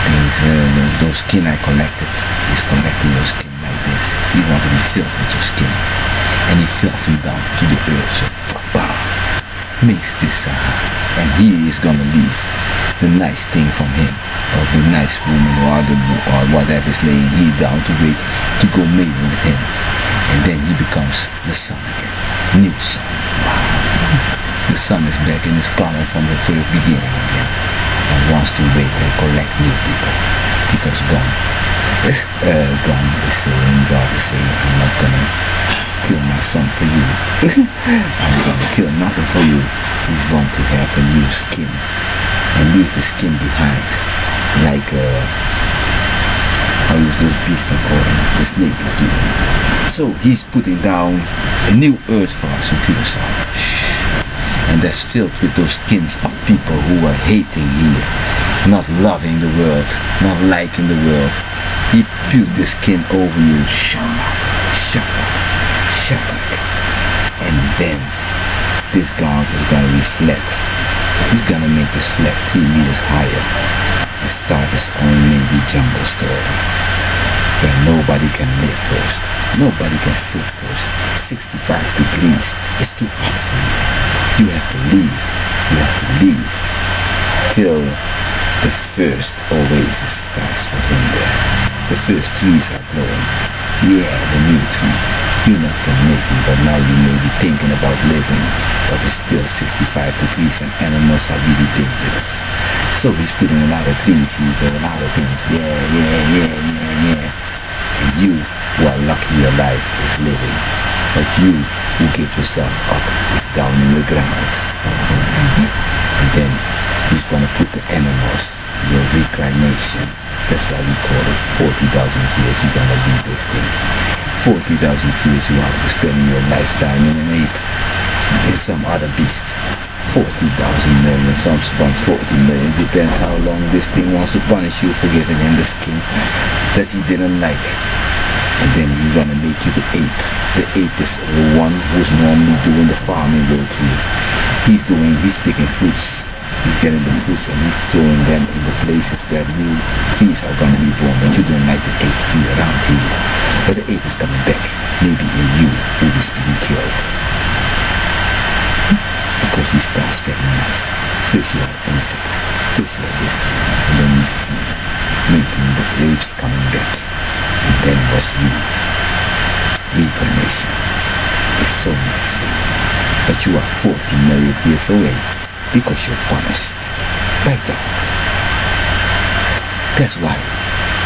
things, those skin I collected. He's collecting those skin like this. He wants to be filled with your skin. And he fills him down to the earth. So, bam, makes this and he is gonna leave the nice thing from him, or the nice woman, or whatever is laying here down to wait to go mating with him. And then he becomes the sun again. New sun. Wow. The sun is back and is coming from the very beginning again. And wants to wait and collect new people. Because God is saying, I'm not gonna kill my son for you. I'm gonna kill nothing for you. He's born to have a new skin and leave his skin behind, like how those beasts are called, the snake is doing. So he's putting down a new earth for us in Curacao, and that's filled with those skins of people who are hating here, not loving the world, not liking the world. He put the skin over you, shabak, and then this God is gonna be flat. He's gonna make this flat 3 meters higher and start his own maybe jungle story where nobody can live first, nobody can sit first. 65 degrees is too hot for you. You have to leave till the first oasis starts for him there. The first trees are growing. Yeah, the new tree. You're not gonna make it, but now you may be thinking about living, but it's still 65 degrees and animals are really dangerous. So he's putting a lot of trees, a lot of things. Yeah. And you who are lucky your life is living, but you who give yourself up is down in the ground. And then he's gonna put the animals, your reincarnation. That's why we call it 40,000 years you're gonna lead this thing. 40,000 years you are spending your lifetime in an ape, in some other beast. 40,000 million, some 40 million, depends how long this thing wants to punish you for giving him the skin that he didn't like. And then he's gonna make you the ape. The ape is the one who's normally doing the farming work here. He's picking fruits. He's getting the fruits and he's throwing them in the places where new trees are going to be born. But you don't like the ape to be around here. But the ape is coming back. Maybe in you who is being killed. Because he starts very nice. First you are an insect. First you are this. And then he's making the apes coming back. And then was you. Reincarnation. It's so nice for you. But you are 40 million years away. Because you're punished by God. That's why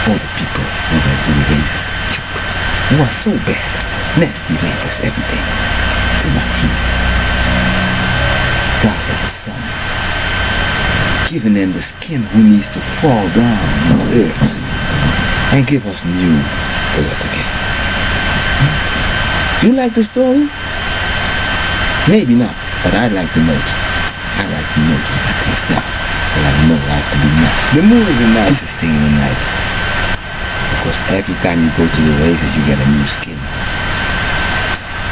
all the people who went to the races, who are so bad, nasty rapists, everything, they're not here. God had the Son, giving them the skin who needs to fall down on the earth and give us new earth again. You like the story? Maybe not, but I like the note. I like to know to write things down. But I know I have to be nice. The moon is the nicest thing in the night. Because every time you go to the races, you get a new skin.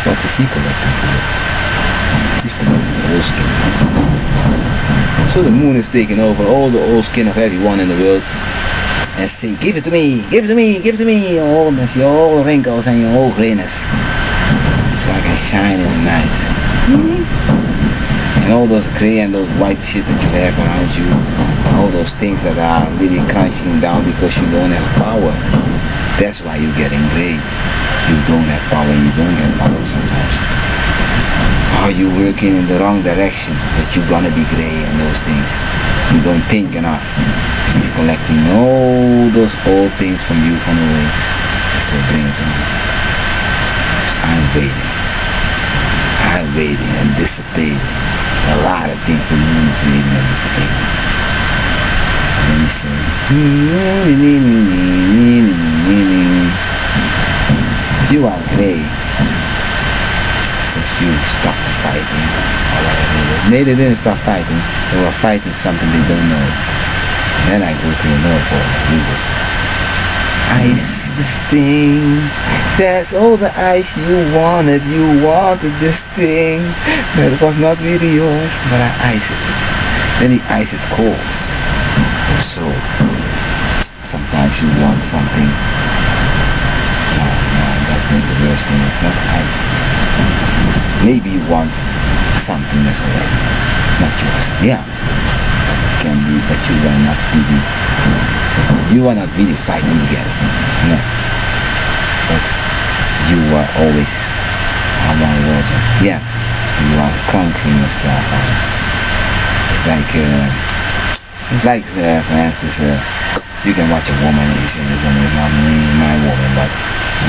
What is he collecting for you? He's collecting the old skin. So the moon is taking over all the old skin of everyone in the world and say, give it to me, give it to me, give it to me, your oldness, your old wrinkles and your old grayness. So I can shine in the night. And all those gray and those white shit that you have around you, all those things that are really crunching down because you don't have power. That's why you're getting gray. You don't have power and you don't get power sometimes. Are you working in the wrong direction that you're gonna be gray and those things? You don't think enough. He's collecting all those old things from you from the wages. He said, bring it to me. I'm waiting and dissipating. A lot of things the moon is waiting and dissipating. And then he said, you are gray because you stopped fighting or whatever. Maybe they didn't stop fighting. They were fighting something they don't know. And then I go to the North Pole and you go, ice this thing. That's all the ice you wanted. You wanted this thing that was not really yours, but I ice it. Then he ice it cold. So sometimes you want something. No, that's maybe the worst thing. It's not ice. Maybe you want something that's already not yours. Yeah, but it can be. But you are not really fighting to get it. No, but you are always. Yeah, you are crunching yourself out. It's like for instance, you can watch a woman and you say this woman is not my woman, but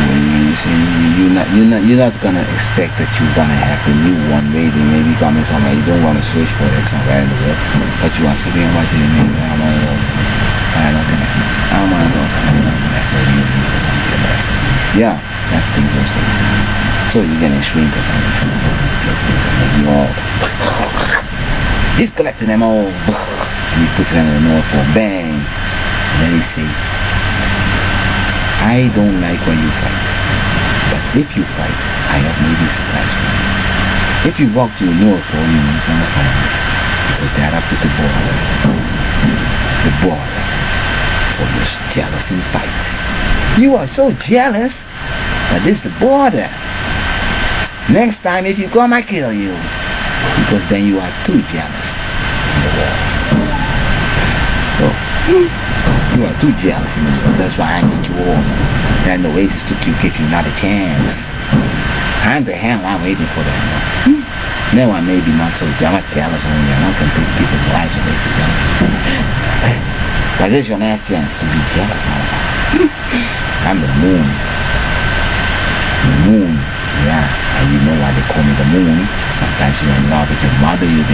you say you're not gonna expect that you're gonna have the new one waiting, maybe coming somewhere. You don't want to search for it somewhere in the world, but you are sitting and watching it. Maybe I'm not gonna. Maybe yeah, that's the those things. So you're getting shrinkers on this. Those things are making all. He's collecting them all. And he puts them in the North Pole. Bang. And then he say, I don't like when you fight. But if you fight, I have maybe a surprise for you. If you walk to the North Pole, you're not gonna find it. Because there I put the border. The border for your jealousy fight. You are so jealous, but this is the border. Next time if you come, I kill you. Because then you are too jealous in the world. So, you are too jealous in the world. That's why I need you all. And the Oasis to give you not a chance. I'm the hell, I'm waiting for that. Now I may be not so jealous only. I'm not going to take people's lives away for jealousy. But this is your last chance to be jealous, motherfucker. I'm the moon. The moon, yeah. And you know why they call me the moon. Sometimes you're in love with your mother, you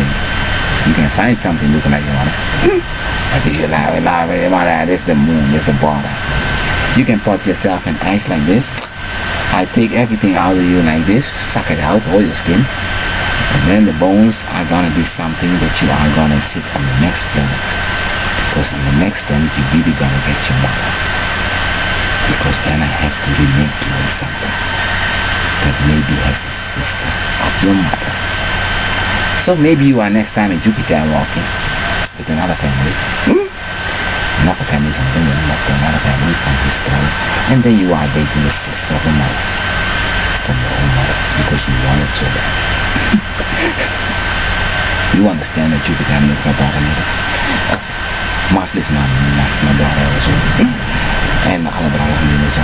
can find something looking like your mother. But if you're in love with your mother, this is the moon, this is the border. You can put yourself in ice like this. I take everything out of you like this, suck it out, all your skin. And then the bones are gonna be something that you are gonna sit on the next planet. Because on the next planet you're really gonna get your mother. Because then I have to remake you in something that maybe has a sister of your mother. So maybe you are next time in Jupiter walking with another family. Another family from the moon, another family from this planet. And then you are dating the sister of the mother. From your own mother. Because you want it so bad. You understand that Jupiter is my daughter. Mars is my daughter also. And my other brother is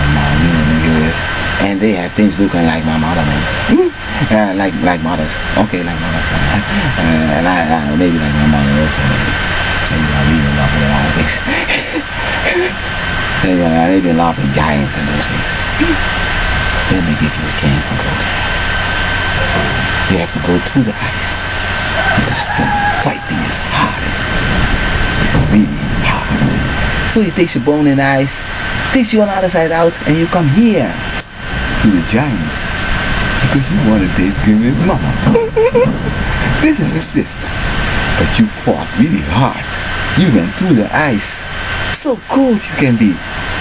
and they have things looking like my mother, man. Like mothers. Okay, like mothers. And I maybe like my mother also. Maybe I really love a lot of things. Maybe love with giants and those things. Then they give you a chance to go there. You have to go through the ice. Because the fighting is hard. It's really hard. So he takes a bone in the ice, takes you on the other side out, and you come here to the giants. Because you want to date him his mama. This is his sister. But you fought really hard. You went through the ice. So cold you can be.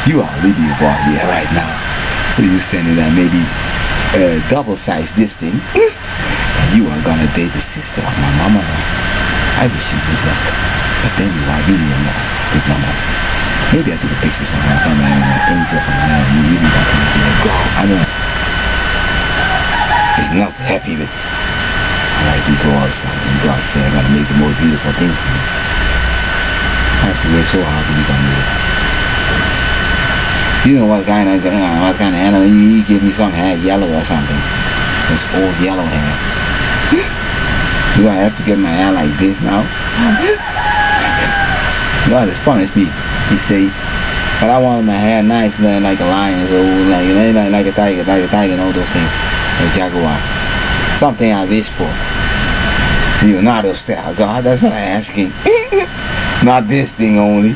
You are really a boy here right now. So you're standing there maybe double size this thing. You are gonna date the sister of my mama. I wish you good luck. But then you are really in love with my mama. Maybe I took a picture somewhere, somewhere in an angel from her. You really want to be like God. I don't know. It's not happy with me. I like to go outside and God said I'm gonna make the most beautiful thing for me. I have to work so hard to become beautiful. You know what kind of animal? He give me some hair yellow or something. It's old yellow hair. Do I have to get my hair like this now? God has punished me. He say, but I want my hair nice like a lion, so like a tiger and all those things. A jaguar. Something I wish for. Leonardo style. God, that's what I'm asking. Not this thing only.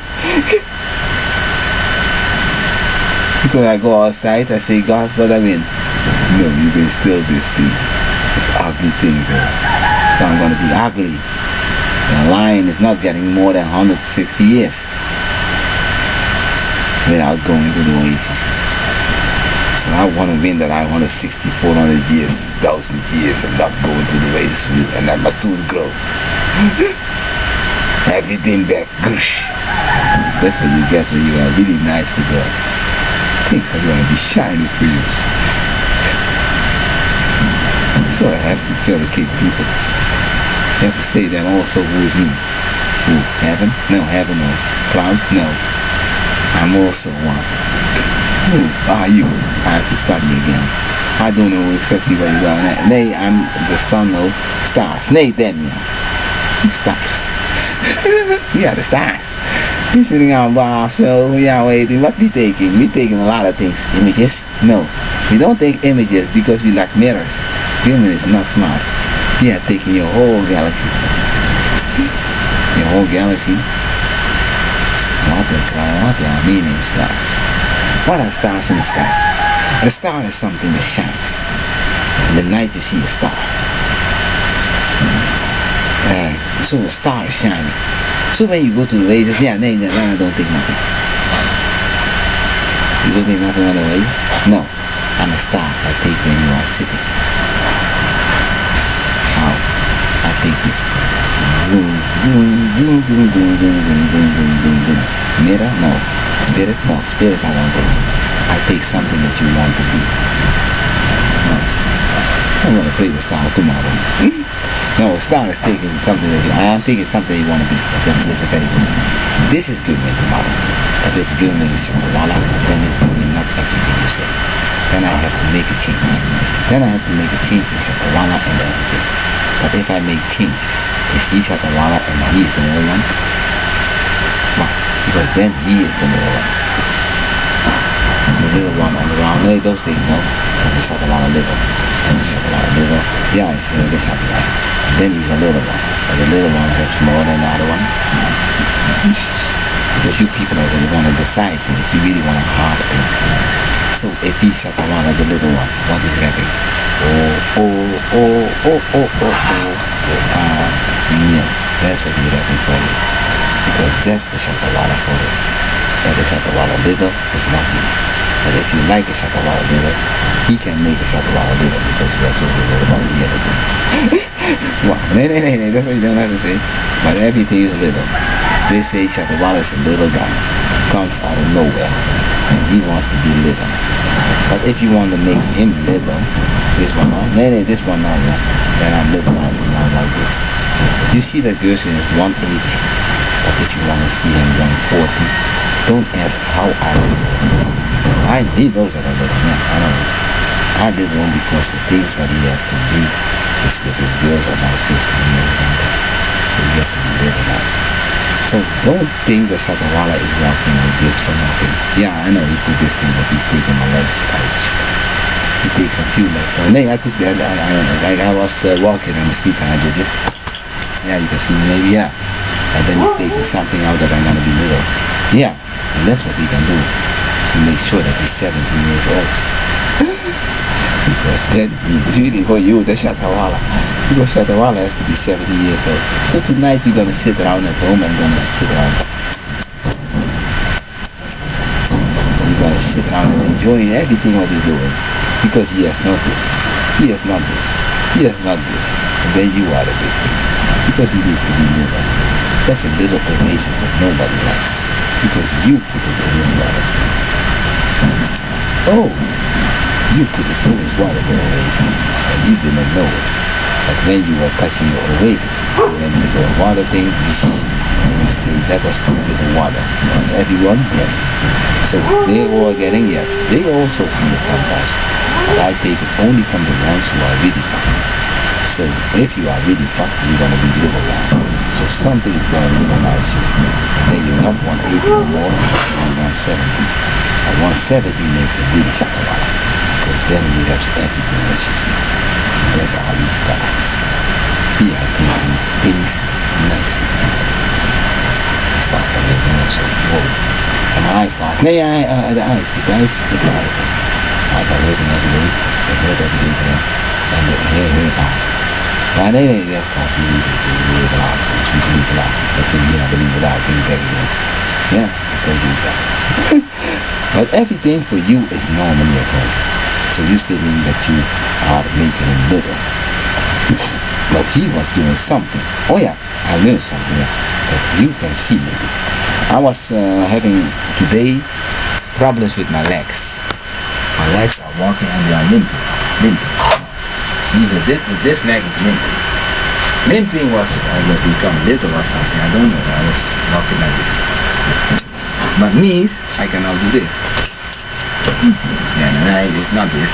Because I go outside, I say, God, what I mean? No, you can still this thing. It's ugly thing, though. So I'm going to be ugly. The lion is not getting more than 160 years without going to the oasis. So I want to win that I want 400 years, 1,000 years, and not go into the oasis and let my tooth grow. Everything back. That's what you get when you are really nice for God. Things are going to be shiny for you. So I have to dedicate people. I have to say them also who is me. Who? Heaven? No, heaven no. Clouds? No. I'm also one. Who are you? I have to study again. I don't know exactly what you're doing. Nee, I'm the son of stars. Nee, them, yeah. Stars. We are the stars. We're sitting on bar, so we are waiting. What we taking? We taking a lot of things. Images? No. We don't take images because we lack mirrors. Human is not smart. We are taking your whole galaxy. Your whole galaxy. What the meaning stars? What are stars in the sky? A star is something that shines. In the night you see a star. So a star is shining. So when you go to the oasis, yeah, no, I don't take nothing. You don't take nothing on the oasis? No. I'm a star I take when you are sitting. How? I take this. Boom, boom, boom, boom, boom, boom, boom, boom, boom, boom, boom. Mirror? No. Spirits? No. Spirits I don't take. I take something that you want to be. No. I'm going to play the stars tomorrow. No, a star is taking something that I am taking something you want to be. Okay, so listen very good. This is good me tomorrow. But if good me is Shakawala, then it's good me not everything you say. Then I have to make a change. Then I have to make a change in Shakawala and everything. But if I make changes, is he Shakawala and he is the little one? Why? Because then he is the little one. The little one on the round, no, those things, no. That's a Shakawala little. And the Shakawala little, yeah, it's the Shakawala. Then he's a little one, but the little one helps more than the other one. Because you people are the want to decide things, you really want to hard things. So if he's Shakawala, the little one, what is rapping? Yeah, that's what he's rapping for you. Because that's the Shakawala for you. But the Shakawala little is not you. But if you like a Shakawala little, he can make a Shakawala little because that's what a little about the other thing. Wow, no, that's what you don't have to say. But everything is little. They say Shakawala is a little guy, comes out of nowhere, and he wants to be little. But if you want to make him little, this one on, this one on, yeah, then I littleize him out like this. You see that Gerson is 180, but if you want to see him 140, don't ask how I little. He knows that I little, yeah, I know. I little him because the things what he has to be. This with his girls are about 15 years older, so he has to be little now. So don't think that Shakawala is walking like this for nothing. Yeah, I know he put this thing, but he's taking my legs out. He takes a few legs. So I took that. I was walking on the street and I did this. Yeah, you can see me maybe. Yeah, and then he's taking something out that I'm gonna be little. Yeah, and that's what he can do to make sure that he's 17 years old. Because then he's really for you, the Shakawala. Because Shakawala has to be 70 years old. So tonight you're gonna sit around at home and gonna sit around. You're gonna sit around and enjoy everything what he's doing. because he has not this, he has not this, he has not this, and then you are the victim because he needs to be little. That's a little oasis that nobody likes because you put it in his water. Oh, you put it in his water, the oasis, and you didn't know it. But when you were touching the oasis, when the water thing, and you say, let us put it in the water. Everyone, yes. So they all getting yes. They also see it sometimes. But I take it only from the ones who are really fucked. So if you are really fucked, you're going to be little one. So something is going to legalize you. And then you're not 180 or more, you're 170. And 170 makes it really shakawala. Because then he has everything that you see. And that's how he starts. He are thinking things nice with people. He starts to live also. Whoa. And my eyes starts. Nee, the eyes. The eyes are working every day. They work every day for them. And they work hard. Maar nee, dat staat niet. Ik laat. Dus we niet verlaten. Dat is niet naar beneden laten. Ik denk again. Yeah, don't do that. But everything for you is normally at home. So you still mean that you are making him little. But he was doing something. Oh yeah, I learned something that you can see maybe. I was having today problems with my legs. My legs are walking and they are limping. This leg is limping. Limping was become little or something. I don't know. I was walking like this. But means I can now do this. Yeah, no, it's not this.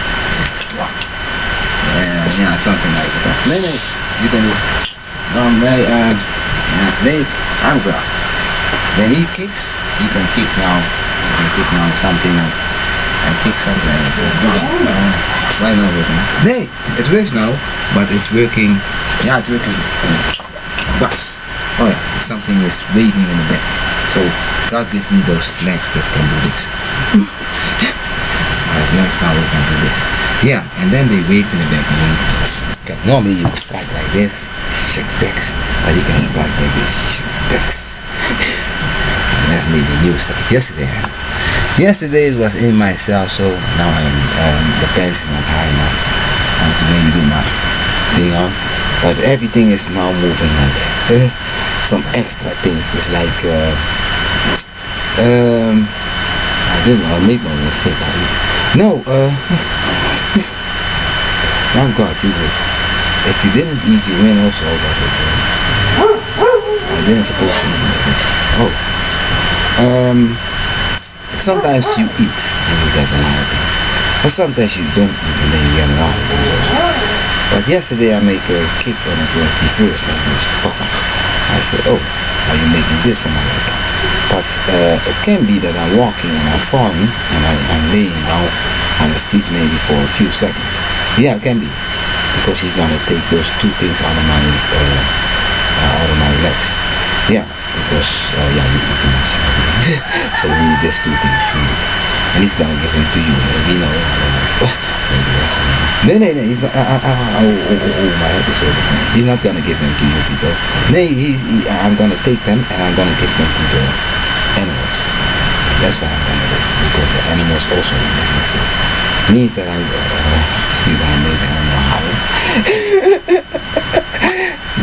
Yeah, something like that. Nee, you can do. I'm good. When he kicks, he can kick now. He can kick now something and kick something. Why not working? Nee, it works now, but it's working. Yeah, it's working. Bucks. Oh yeah, something is waving in the back. So God gave me those legs that can do this. So I have legs now that can do this. Yeah, and then they wave in the back and then normally you strike like this, shake decks, but you can strike like this, shake decks. And that's maybe a new strike. Yesterday it was in myself, so now the pants is not high enough. I have to maybe do my thing on. But everything is now moving like some extra things. It's like I didn't know, I made my mistake. Now God, you would. If you didn't eat, you win also, but I didn't supposed to eat. Sometimes you eat and you get a lot of things. But sometimes you don't eat and then you get a lot of things also. But yesterday I make a kick and it was reversed like this. Fuck. I said, oh, are you making this for my leg? But it can be that I'm walking and I'm falling and I'm laying down on the stitch maybe for a few seconds. Yeah, it can be. Because he's gonna take those two things out of my legs. Yeah, because you eat too much. So he need these two things. And he's gonna give him to you. Maybe no, I don't know. Maybe yes. No, he's not. My head is hurting. He's not gonna give them to you people. No, I'm gonna take them and I'm gonna give them to the animals. That's what I'm gonna do. Because the animals also make me food. Means that you're gonna make the animal howl.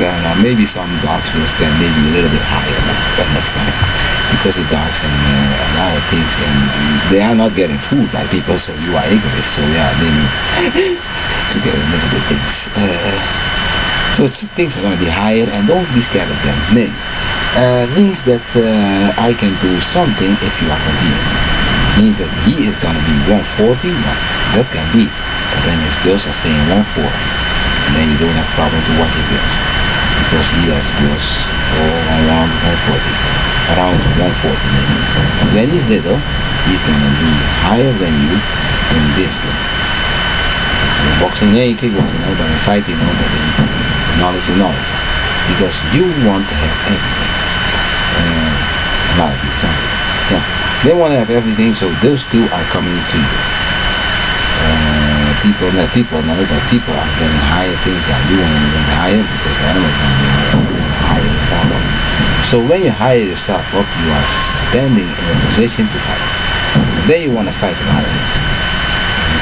Now maybe some dogs will stand maybe a little bit higher but next time. Because the dogs and a lot of things and they are not getting food by people, so you are egoist, so yeah, they need to get a little bit things. So things are going to be higher and don't be scared of them. Nee. Means that I can do something if you are continuing. Means that he is going to be 140, no, that can be. But then his girls are staying 140. And then you don't have problem to watch his girls. Because he has girls around 140. Around 140 maybe. And when he's little, he's going to be higher than you in this thing. So boxing, yeah, kickboxing, no, but in fighting, no, but in knowledge is knowledge. Because you want to have everything. A lot of people, some people. Yeah. They want to have everything, so those two are coming to you. People know, but people are getting higher things that you want to get higher because the animals are higher yourself up. So when you hire yourself up, you are standing in a position to fight. And then you want to fight a lot of things.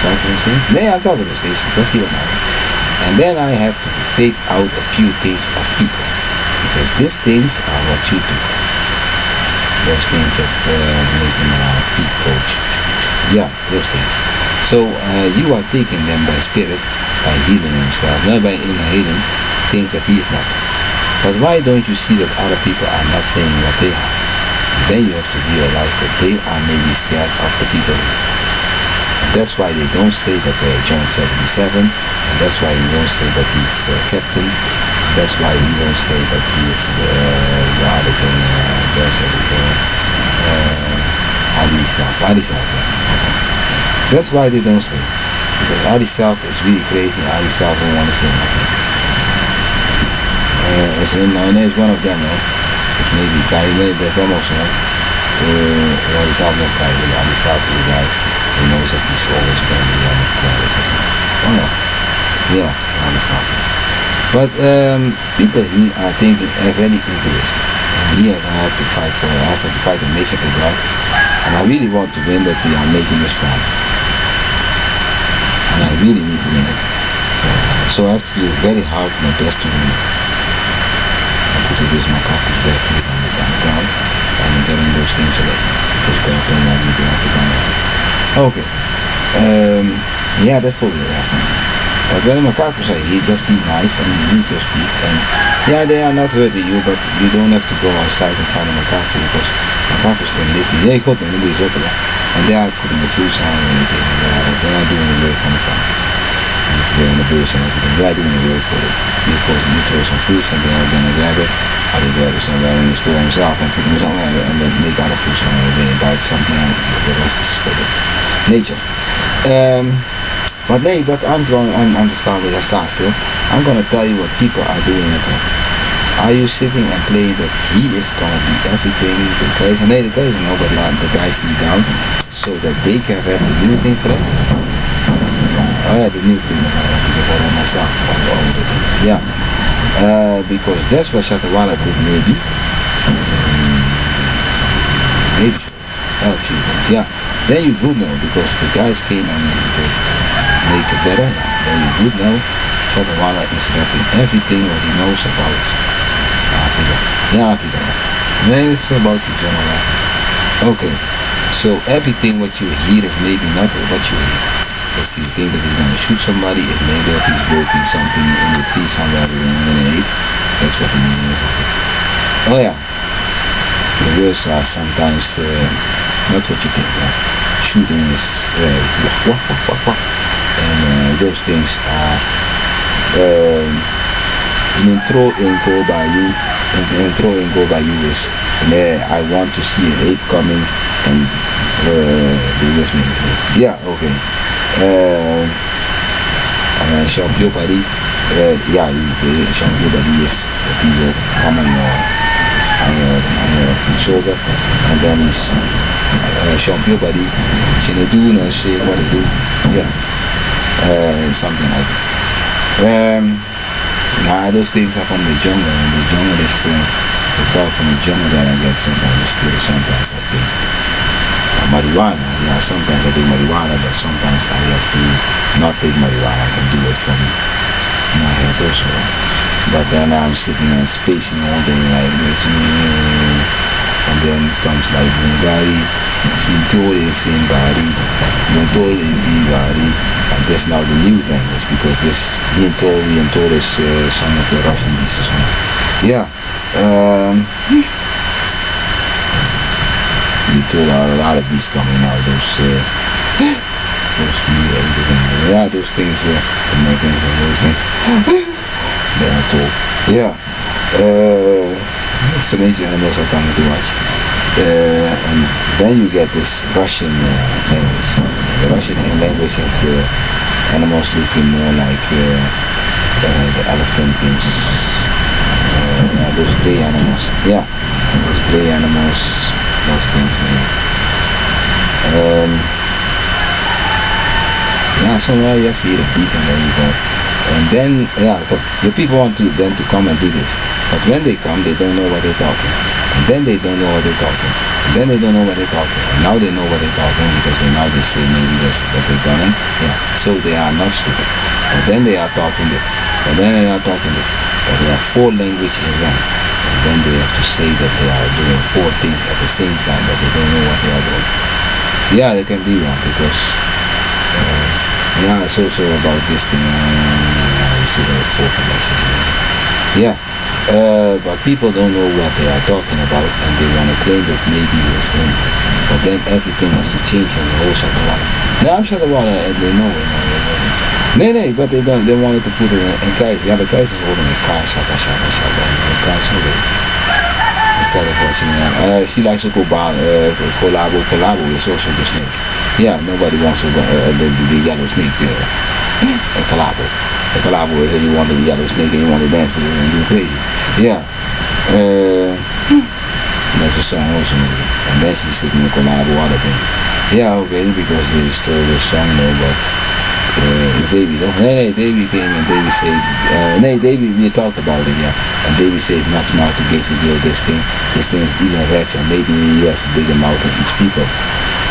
talk those things? Yeah, I'm talking those things. Just hear about it. And then I have to take out a few things of people. Because these things are what you do. Those things that make our feet go. Yeah, those things. So you are taking them by spirit, by healing himself, not by inhaling things that he is not. But why don't you see that other people are not saying what they are? And then you have to realize that they are maybe scared of the people here. And that's why they don't say that they're John 77, and that's why he don't say that he's captain, and that's why he don't say that he is rather than John 77, Ali Self. That's why they don't say. Because Ali Self is really crazy, and Ali Self don't want to say nothing. It's one of them, no? It's maybe guy, they're them also, no? Ali Self knows guy, Ali Self is the guy who knows that he's always friendly and careless or something. Oh no. Yeah, Ali Self. But people here are thinking very interest. And here I have to fight a mission for God. And I really want to win that we are making this fun. And I really need to win it. So I have to do very hard my best to win it. I put this macacos back here on the ground and I'm getting those things away. Because God don't want me to have to done that. Okay. Yeah, that will happen. But when the macacos are here, just be nice and leave those peace. And yeah, they are not hurting you, but you don't have to go outside and find a macaco because macacos can live here. Yeah, goed, man, dan moet je zetten. And they are putting the fruits on and everything. And they are doing the work on the farm. And if they're in the birds and everything, they are doing the work for it. You throw some fruits and they are going to grab it. Or they grab it somewhere in the store themselves and put them somewhere and then make other fruits on it. They bite something and the rest is for the nature. But I'm understand where I start still. I'm going to tell you what people are doing at home. Are you sitting and playing that he is going to be everything the guys? Nee, the guys know, but the guys see down so that they can have a new thing for them. Oh yeah, the new thing that I have because I have myself on all the things. Yeah. Because that's what Shatawala did maybe. Maybe a few things. Yeah. Then you would know because the guys came and they make it better. Then you would know Shatawala is rapping everything what he knows about Africa. Yeah, Africa. Then it's about the general. Okay. So everything what you hear is maybe not what you hear. If you think that he's going to shoot somebody, it may be that he's working something in the tree somewhere with an grenade. That's what the meaning is of it. Oh yeah. The words are sometimes not what you think. Yeah. Shooting is and those things are in throw and go by you, and throw and go by you is I want to see an ape coming and do this maybe. Yeah, okay. Champion Paris, yeah, Champion Paris is that he will come on your shoulder, and then he's Champion Paris, she will do and say what they do, yeah, something like that. Those things are from the jungle, and the jungle is the talk from the jungle that I get sometimes spirit, sometimes I think marijuana. Yeah, sometimes I take marijuana, but sometimes I have to not take marijuana. I can do it from my head also. But then I'm sitting and spacing all day like this, and then comes like Mungari, Sintori, Simbari, Montoli, Digari, and that's now the new language because this Hintori and Tori is some of the Russian or something. Yeah. You told a lot of beasts coming out, those meat eaters and yeah, those things, the Americans and those things. They are told. Yeah. It's the major animals are coming to watch. And then you get this Russian language. The Russian language has the animals looking more like the elephant things. Yeah, those grey animals. Yeah, those grey animals. Those things. Yeah, so you have to hear a beat and then you go. And then, yeah, the people want them to come and do this. But when they come, they don't know what they're talking. And then they don't know what they're talking. Then they don't know what they're talking. And now they know what they're talking because now they say maybe that's what they're done. Yeah, so they are not stupid. But then they are talking this. But then they are talking this. But they have 4 languages in one. And then they have to say that they are doing 4 things at the same time, but they don't know what they are doing. Yeah, they can be wrong because yeah, it's also about this thing. Yeah, but people don't know what they are talking about, and they want to claim that maybe it's him. But then everything has to change in the whole Shatawala. No, I'm Shatawala, and they know it. Nee, but they don't. They wanted to put it in Keizer. Ja, de Keizer is holding a car, shaka. Instead of watching she likes to go by collabo is also the snake. Yeah, nobody wants to go the yellow snake a collabo. A collabo is that you want the yellow snake and you want to dance with it and do crazy. Yeah. That's a song also maybe. And then she's sitting in collabo other thing. Yeah, okay, because they stole the song no, but it's Davey though. Nee, Davey came and Davey said, Davey, we talked about it, yeah. And Davey says not smart to give the girl this thing. This thing is eating rats and maybe he has a bigger mouth than eats people.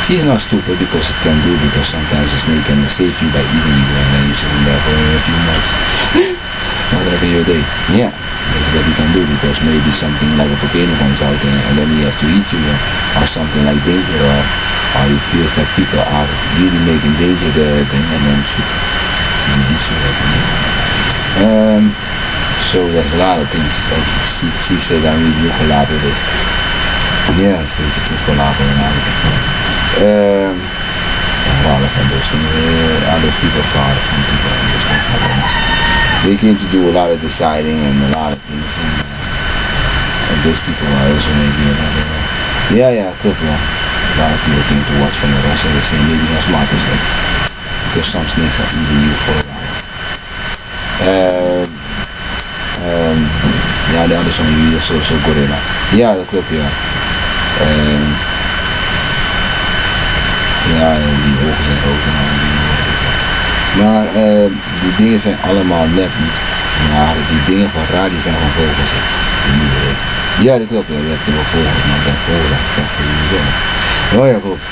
She's not stupid because it can do, because sometimes a snake can save you by eating you and then you sit in there for a few months. Not every day. Yeah, that's what he can do because maybe something like a volcano comes out and then he has to eat you or something like danger or he feels that people are really making danger the thing and then so there's a lot of things. She said I need to collaborate with. Yeah, so it's a good collaborate and everything. Ralph and those things, all those people father from people and those things. They came to do a lot of deciding and a lot of things and those people are also maybe yeah, klopt ja. A lot of people came to watch from the rest and they say maybe not smart snake because some snakes are eating you for a while. Ja, de andere song hier is zo gorilla. Ja, dat klopt ja. Ja, die ogen zijn rood en al die. Maar die dingen zijn allemaal nep niet. Maar die dingen van radio zijn gewoon vogels. Ja, dat klopt. Ja, je hebt wel vogels, maar ik denk vogels dat vechten niet zo. Oh ja, klopt.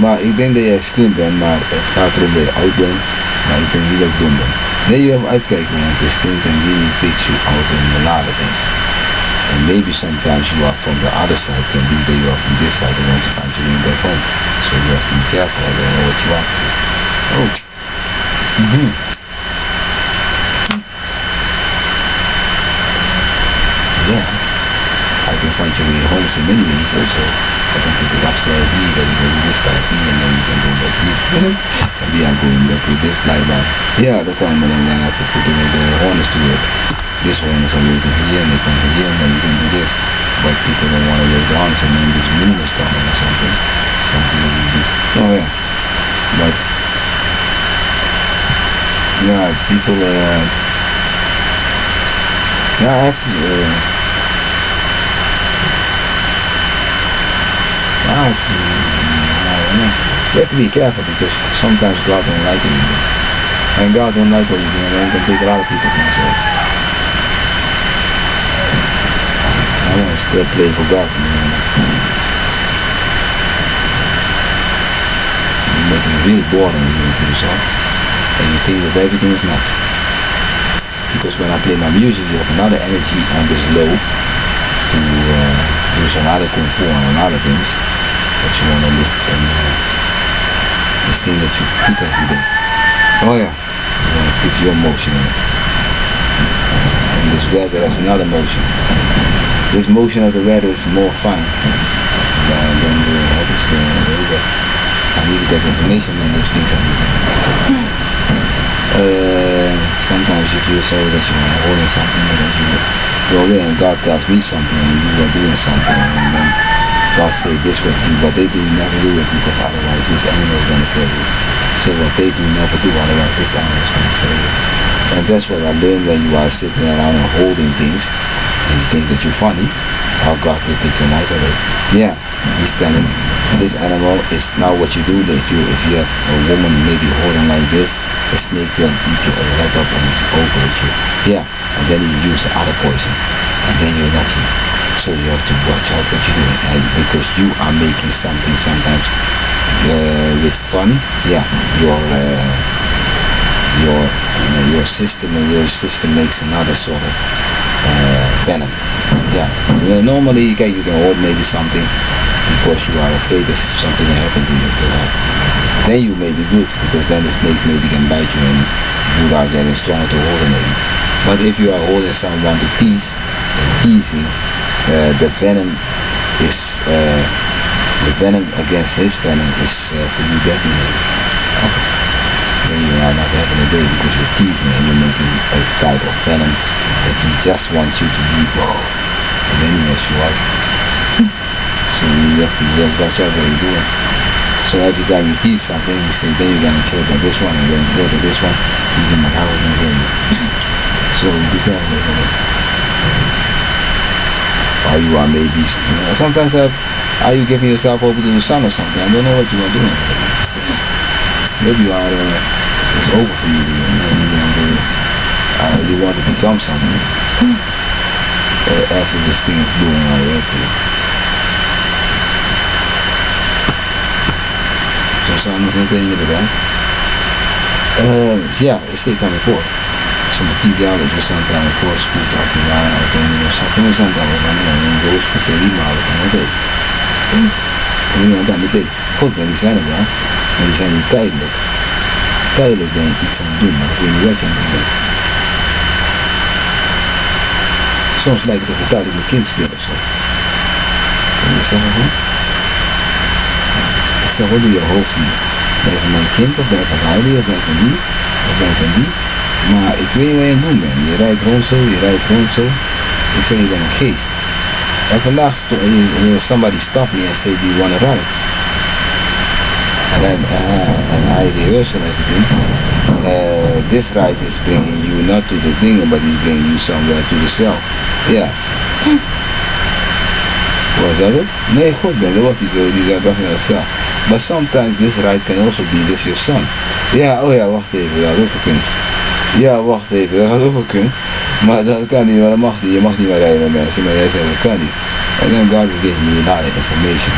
Maar ik denk dat jij slim bent, maar het gaat erom dat je oud bent. Maar ik denk niet dat ik dom ben. Nee, je moet uitkijken, want this thing can really take you out in a lot of things. And maybe sometimes you are from the other side, can be that you are from this side and want to find your way back home. So you have to be careful, I don't know what you are. Oh. Yeah. I can find your way home in many ways also. I can put it upstairs here, then we go to this part here, and then we can go back here. And we are going back with this slide bar. Yeah, the time when I have to put the harness to it. This harness are working here, and they come here, and then we can do this. But people don't want to work the harness, and then this moon is coming or something. Something that we do. Oh yeah. But yeah, people yeah, I have to you have to be careful because sometimes God don't like what you do. And God don't like what you do, and then can take a lot of people from us away. I want to still play for God. You make it really boring when you do yourself. And you think that everything is nuts. Because when I play my music, you have another energy on this low to do some other kung fu and a lot of things that you want to look and this thing that you put every day. Oh yeah, you want to put your motion in it. And this weather has another motion. This motion of the weather is more fine than the head is going over. I need to get information on those things. Sometimes you feel so that you are holding something and then you go away and God tells me something and you are doing something and then God say this what they do, never do it because otherwise this animal is going to kill you. So what they do, never do, otherwise this animal is going to kill you. And that's what I learned when you are sitting around and holding things and you think that you're funny, how God will take your life away. Yeah, he's telling this animal is now what you do. If you have a woman maybe holding like this, a snake will eat your head up and it's over with you. Yeah, and then you use the other poison and then you're not here. So you have to watch out what you're doing, and because you are making something sometimes with fun. Yeah, your system makes another sort of venom. Yeah, normally you can hold maybe something because you are afraid that something will happen to you. Then you may be good, because then the snake maybe can bite you and you are getting stronger to hold it maybe. But if you are holding someone to tease, and teasing, the venom is the venom against his venom is for you definitely. Okay. Then you are not having a day because you're teasing and you're making a type of venom that he just wants you to be, and then he has you out. So you have to watch out what you're doing. So every time you tease something, you say, then you're gonna kill by this one, and you're gonna kill by this one, even my house gonna kill you. So be careful with it. Or you are maybe, sometimes are you giving yourself over to the sun or something? I don't know what you are doing. Maybe you are, it's over for you, and you want to become something after this thing is doing all right for you. Zo samen nog een inderdaad. Ja, stai por. Sono attivi a lo santano por scuta che va a tenere sapere santano non devo scutere di male sono dei. En dan met dit. God, die zijn er wel. Maar die zijn niet tijdelijk. Tijdelijk ben je iets aan het doen, maar ik weet niet wat je aan het doen bent. Soms lijkt het of je tijdelijk met kind speelt of zo. Kan je zeggen van? Ik zeg, wat doe je hoofd hier? Ben je van mijn kind of ben je van huilen of ben je van die? Of ben je van die? Maar ik weet niet wat je aan het doen bent. Je rijdt rond zo, je rijdt rond zo. Ik zeg, je bent een geest. En vandaag somebody stopped me and said, do you want to ride? And I rehearsed everything. This ride is bringing you not to the thing, but it's bringing you somewhere to the cell. Ja. Was dat het? Nee, goed ben, dat was niet zo. Die zei toch naar de cel. But sometimes this ride can also be this your son. Ja, oh ja, wacht even, dat had ook gekund. Ja, wacht even, dat had ook gekund. Maar dat kan niet, maar dat mag niet. Je mag niet meer rijden met mensen, maar jij zegt dat kan niet. And then God will give me a lot of information.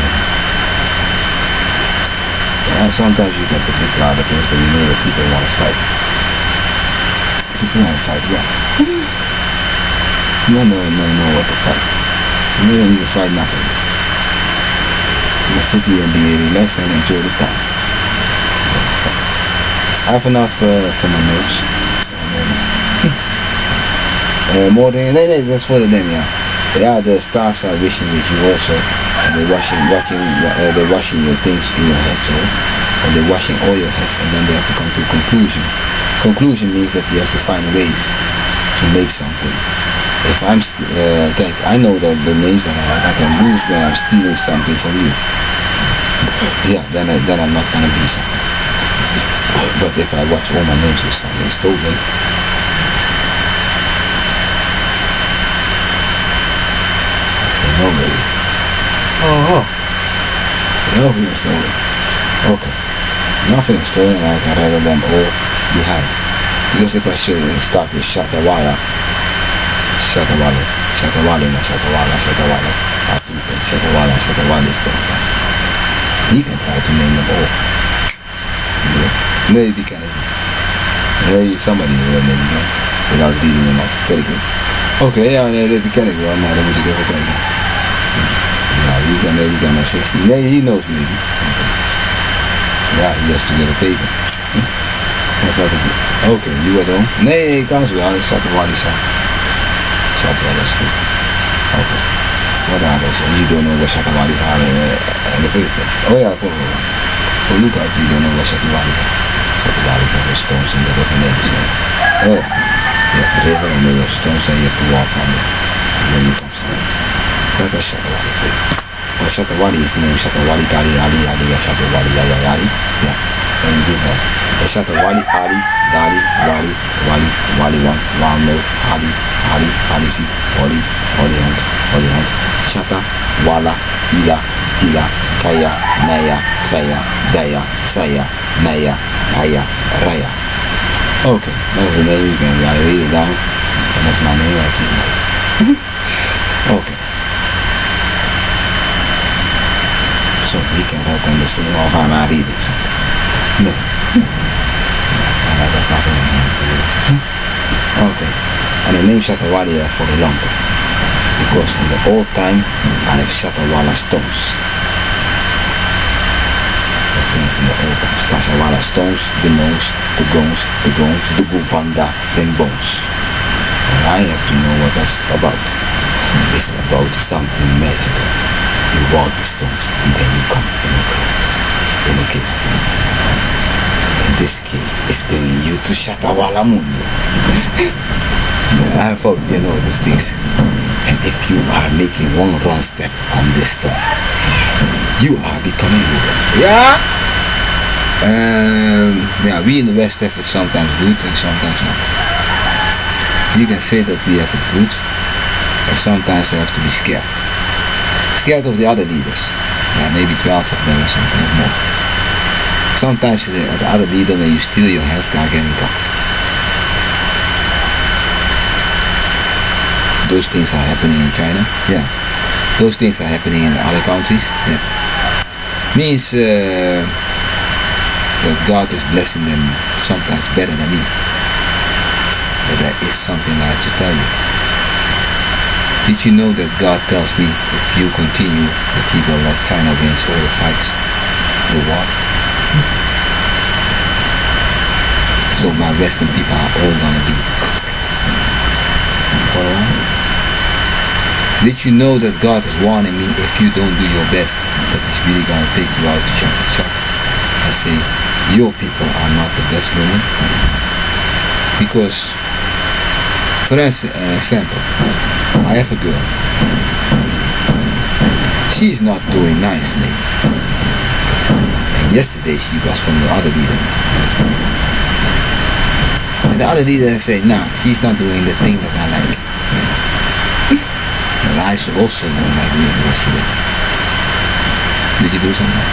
Yeah, sometimes you can predict a lot of things, but you know that people want to fight. People want to fight what? No what to fight. You don't need to fight nothing. You sit here and be relaxed and enjoy the time. Fight. I have enough for my notes. More than that's for the name, yeah. Yeah, the stars are wishing with you also, and they're washing your things in your head, so, and they're washing all your heads, and then they have to come to a conclusion. Conclusion means that he has to find ways to make something. If I'm, I know that the names that I have, I can lose when I'm stealing something from you. Yeah, then I'm not gonna be something. But if I watch all my names or something stolen, nobody. Oh. Nothing is stolen. Okay. Nothing is stolen, and I can rattle them all behind. Because if I should start with Shatawala. Shatawala is that. He can try to name them all. Nee, die ken ik niet. Nee, somebody will name them without reading them up. Very good. Oké, ja, nee, die ken ik wel, maar dan moet ik even kijken. Ja, you can maybe get my 60. Nee, he knows me. Okay. Ja, he has to get a paper. That's what I did. Okay, you were home? Nee, ik kan ze wel. Ik zat er wel eens aan. Shatawala is goed. Okay. What are those? And you don't know what Shatawala are in the first place. Oh ja, kom wel. So look out, you don't know what Shatawala are. Shatawala are stones in the river neighbors. Oh yeah. You have a river and there are stones and you have to walk on them. And then you come somewhere. That is Shatawala for you. But Shatawala is the name Shatawala Ali Shatawala Yali. Yeah. And you do that. The Shatawala Ali, Dali, Wali 1, Wild Note, Ali Feet, Holly Hunt, Shata, Wala, Ila, Tila, Kaya, Naya, Faya, Daya, Saya, Naya, Haya, Raya. Okay, that's the name. You can read it down, and that's my name. I keep it. Okay. thought he can write and say, oh, I'm not reading something. No. That's not going to do. Okay. And the name Shatawala for a long time. Because in the old time, I have Shatawala stones. The things in the old times. Shatawala stones, the nose, the goons, the guvanda, then bones. And I have to know what that's about. It's about something magical. You walk the stones and then you come in a cave. And this cave is bringing you to Shatawala Mundo. I thought you know those things. And if you are making one wrong step on this stone, you are becoming good. Yeah? Yeah, we in the West have it sometimes good and sometimes not. You can say that we have it good, but sometimes they have to be scared. Scared of the other leaders. Yeah, maybe 12 of them or something more. Sometimes the other leader, when you steal your hands, are getting cut. Those things are happening in China. Yeah. Those things are happening in other countries. Yeah. Means that God is blessing them sometimes better than me. But that is something I have to tell you. Did you know that God tells me if you continue that He will let China win all the fights, the war? So my Western people are all gonna be for a while. Did you know that God is warning me if you don't do your best, that He's really gonna take you out to chop? I say, your people are not the best women. Because, for example, I have a girl. She is not doing nicely. And yesterday she was from the other leader. And the other leader said, nah, she's not doing the thing that I like. And I also don't like me what she did. Did you do something?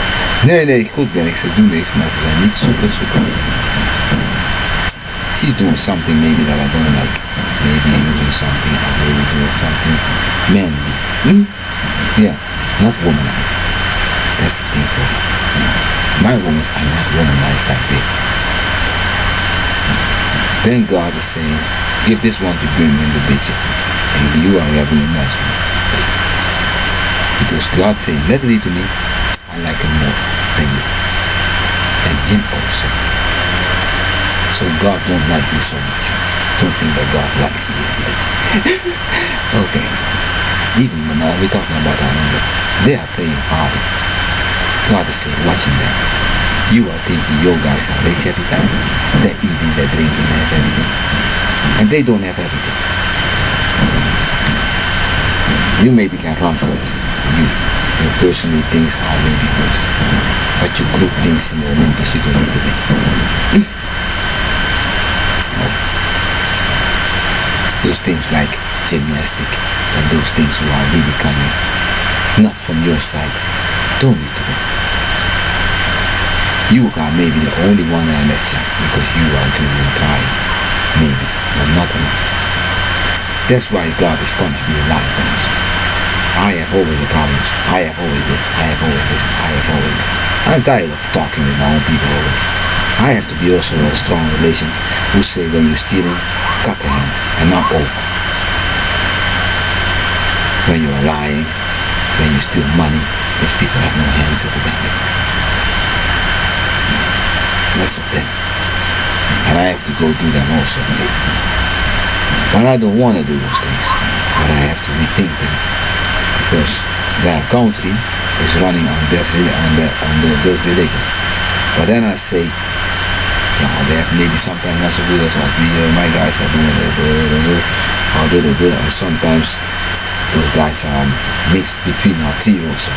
Nee, goed ben ik. Ze doen niks, maar ze zijn niet super. She's doing something maybe that I don't like. Maybe using something, or maybe doing something manly. Yeah, not womanized. That's the thing for me. My women are not womanized like that. Then God is saying, give this one to Grim in the budget. And you are having a nice one. Because God said literally to me, I like him more than you. And him also. So God don't like me so much. Don't think that God likes me. Okay. Even when we're talking about our number, they are playing hard. God is saying, watching them. You are thinking your guys are rich every time. They're eating, they're drinking, they have everything. And they don't have everything. You maybe can run first. Your personal things are maybe good. But your group things in the Olympics you don't need to win. Those things like gymnastic and those things who are really coming not from your side don't need to win. You are maybe the only one in that shot because you are doing and trying. Maybe, but not enough. That's why God has punished me a lot of times. I have always the problems. I have always this. I have always this. I have always this. I'm tired of talking with my own people always. I have to be also a strong relation who say when you're stealing, cut the hand and not over. When you're lying, when you steal money, those people have no hands at the bank. That's what them. And I have to go do them also. But I don't want to do those things. But I have to rethink them. Because their country is running on those relations. But then I say, yeah, they have maybe sometimes not so good as what my guys are doing. And sometimes those guys are mixed between our three also.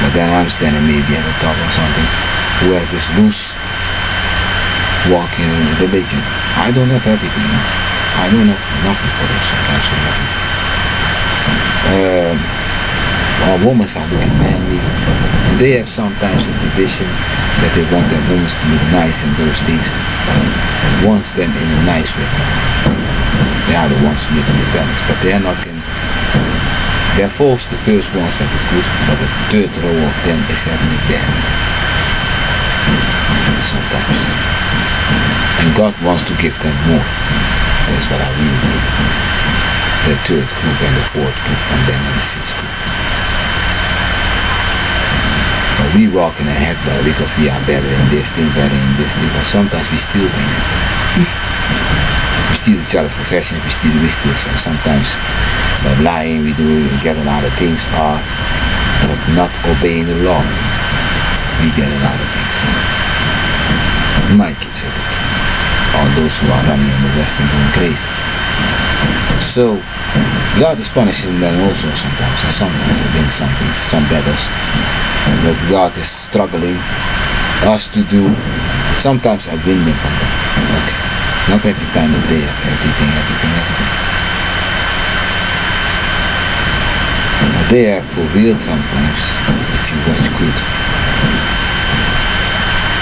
But then I'm standing maybe at the top or something. Who has this loose walking religion. I don't have everything. I don't have nothing for them sometimes. Our women are looking manly, and they have sometimes a tradition that they want their women to look nice and those things, wants them in a nice way. They are the ones who live in the balance, but they are not Their folks, the first ones have it good, but the third row of them is having it bad. Sometimes. And God wants to give them more. That's what I really believe. The third group and the fourth group from them and the sixth group. But we walk in a head because we are better in this thing, better in this thing, but sometimes we steal things. We steal each other's professions, we steal sometimes by lying, we get a lot of things, but not obeying the law. We get a lot of things. My kids, I think. All those who are running in the West and going crazy. So, God is punishing them also sometimes, and sometimes they win some things, some battles that God is struggling us to do. Sometimes I win them from them. Okay. Not every time that they have everything. But they are for real sometimes, if you watch good.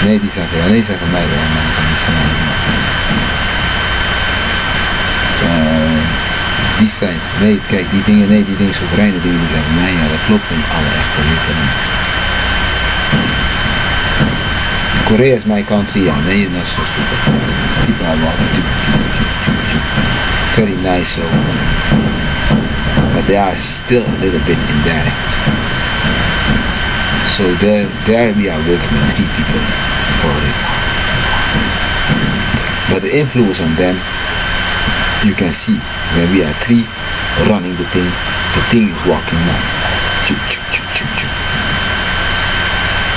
Nee, die zijn van mij wel, maar die zijn niet van mij. Die zijn, nee, kijk, die dingen, soevereine dingen, die zijn van mij, ja, dat klopt in alle echte niet. Korea is my country, yeah, no, you're not so stupid. People are walking, very nice, so, but they are still a little bit in their hands. So there we are working with 3 people for it. But the influence on them, you can see when we are 3 running the thing is walking nice.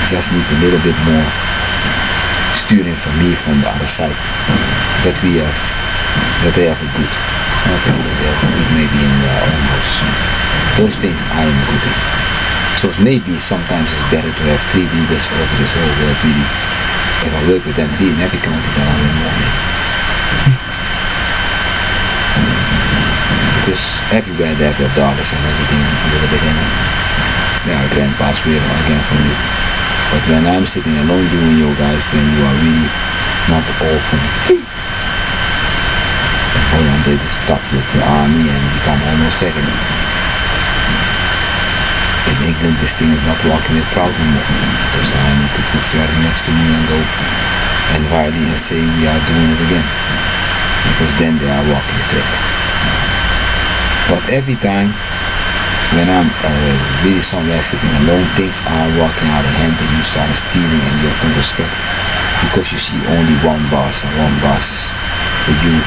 Just need a little bit more steering from me from the other side. That they have a good. Okay, that they have a good maybe in their own house. Those things I am good in. So maybe sometimes it's better to have 3 leaders over this whole world really. If I work with them 3 in every country, then I win more maybe. Because everywhere they have their daughters and everything a little bit in it. Yeah, grandpa's weer again from you. But when I'm sitting alone doing you guys, then you are really not all for me. Holland did stop with the army and become almost second. In England this thing is not walking with proud anymore. Because I need to put Ferry next to me and go and Riley and say we are doing it again. Because then they are walking straight. But every time when I'm really somewhere sitting alone, things are walking out of hand and you start stealing and you have no respect. Because you see only one boss and one boss is for you.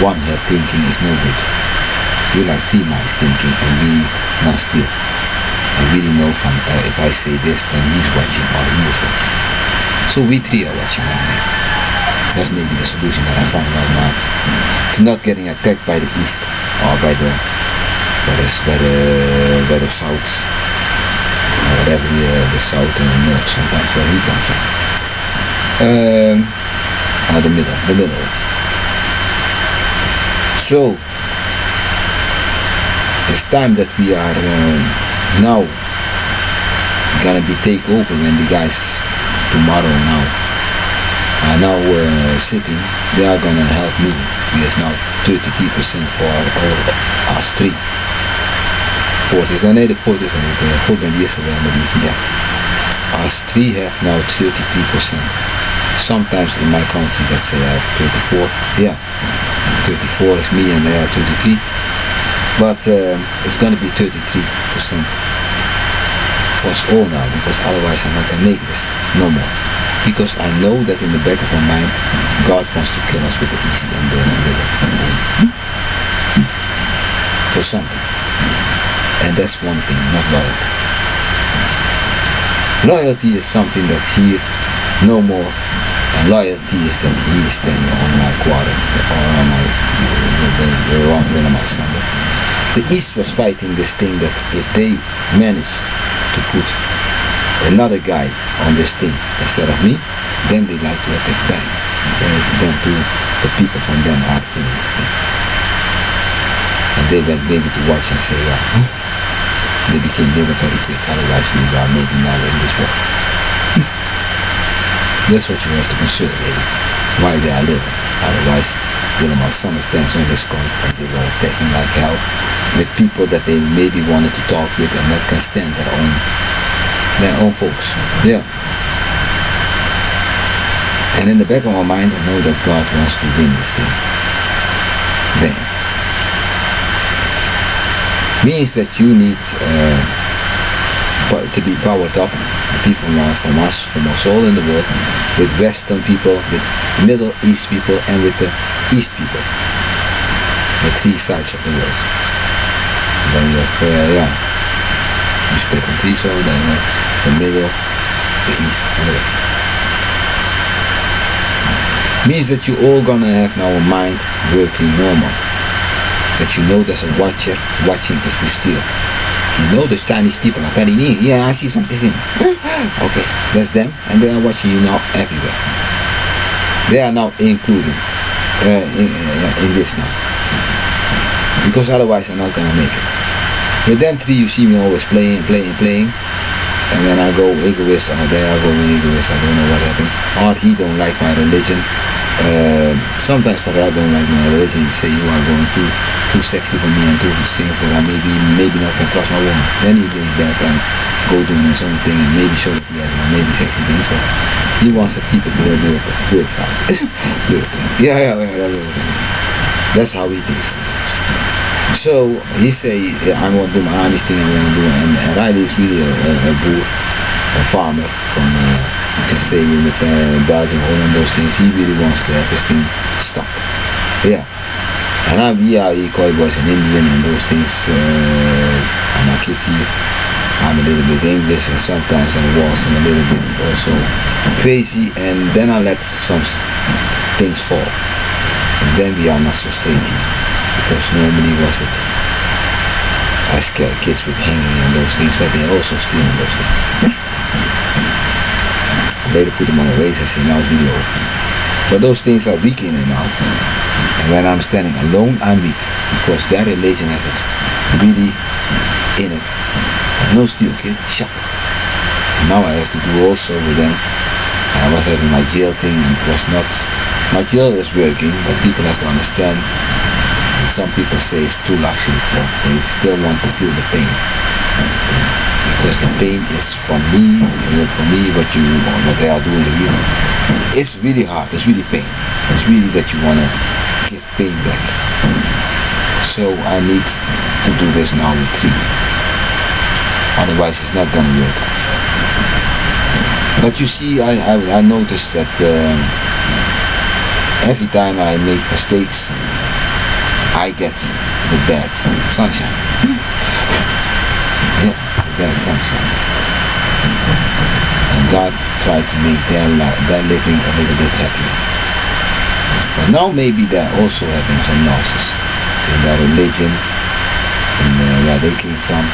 One head thinking is no good. You like 3 minds thinking and really not steal. I really know from if I say this then he's watching or he is watching. So we 3 are watching that man. That's maybe the solution that I found out now. To not getting attacked by the east or by the south. Or whatever the south and the north sometimes where he comes from. Or the middle. So it's time that we are now gonna be take over when the guys tomorrow now are now sitting. They are gonna help me. There's now 33% for us 3. 40's, nee de 40's en niet. God ben die is er wel, maar die is niet echt. Us 3 have now 33%. Sometimes in my country, let's say I have 34. Yeah, 34 is me and they are 33. But it's gonna be 33% for us all now, because otherwise I'm not gonna make this no more. Because I know that in the back of my mind, God wants to kill us with the east and the middle. For something. And that's one thing, not loyalty. Loyalty is something that's here, no more. And loyalty is that he is standing on my quarter or on my the wrong way on my side. The East was fighting this thing that if they manage to put another guy on this thing instead of me, then they like to attack back. Then the people from them are saying this thing. And they went maybe to watch and say, well, they became living very quick, otherwise we are maybe now in this war. That's what you have to consider, baby. Why they are living. Otherwise, my son stands on this court, and they were attacking like hell with people that they maybe wanted to talk with and that can stand their own folks. Yeah. And in the back of my mind, I know that God wants to win this thing. Bam. Means that you need to be powered up, people from us all in the world, with Western people, with Middle East people, and with the East people. The three sides of the world. And then you have, you split in three, so then the middle, the East, and the West. Means that you all gonna have now a mind working normal. That you know there's a watcher watching if you steal. You know the Chinese people are very near. Yeah, I see something. Okay, that's them, and they are watching you now everywhere. They are now included in this now. Because otherwise I'm not gonna make it. With them three you see me always playing. And when I go egoist, there I go egoist, I don't know what happened. Or he don't like my religion. Sometimes Farrell don't like my religion. He say you are going too sexy for me and do things that I maybe not can trust my woman. Then he goes back and go doing his own thing and maybe show that he has maybe sexy things, but he wants to keep it good. Yeah. That's how he thinks. So he say, I want to do my honest thing, I want to do it. And Riley is really a boer, a farmer from, you can say in the Belgium, Holland, those things. He really wants to have his thing stuck. Yeah. And we are cowboys and Indian and those things. And my kids here, I'm a little bit English and sometimes I was a little bit also crazy, and then I let some things fall. And then we are not so straight here. Because normally was it, I scare kids with hanging and those things, but they also stealing those things. Later put them on a race and say now it's really over. But those things are weak in and out. And when I'm standing alone, I'm weak. Because their religion has it really in it. No steal, kid, shut. And now I have to do also with them. I was having my jail thing and it was not, my jail is working, but people have to understand. Some people say it's too luxury still. They still want to feel the pain. Because the pain is from me, what they are doing here. It's really hard, it's really pain. It's really that you want to give pain back. So I need to do this now with 3. Otherwise it's not going to work out. But you see, I noticed that every time I make mistakes, I get the bad sunshine. Yeah, the bad sunshine. And God tried to make their living a little bit happier. But now maybe they're also having some losses in their religion, in where they came from.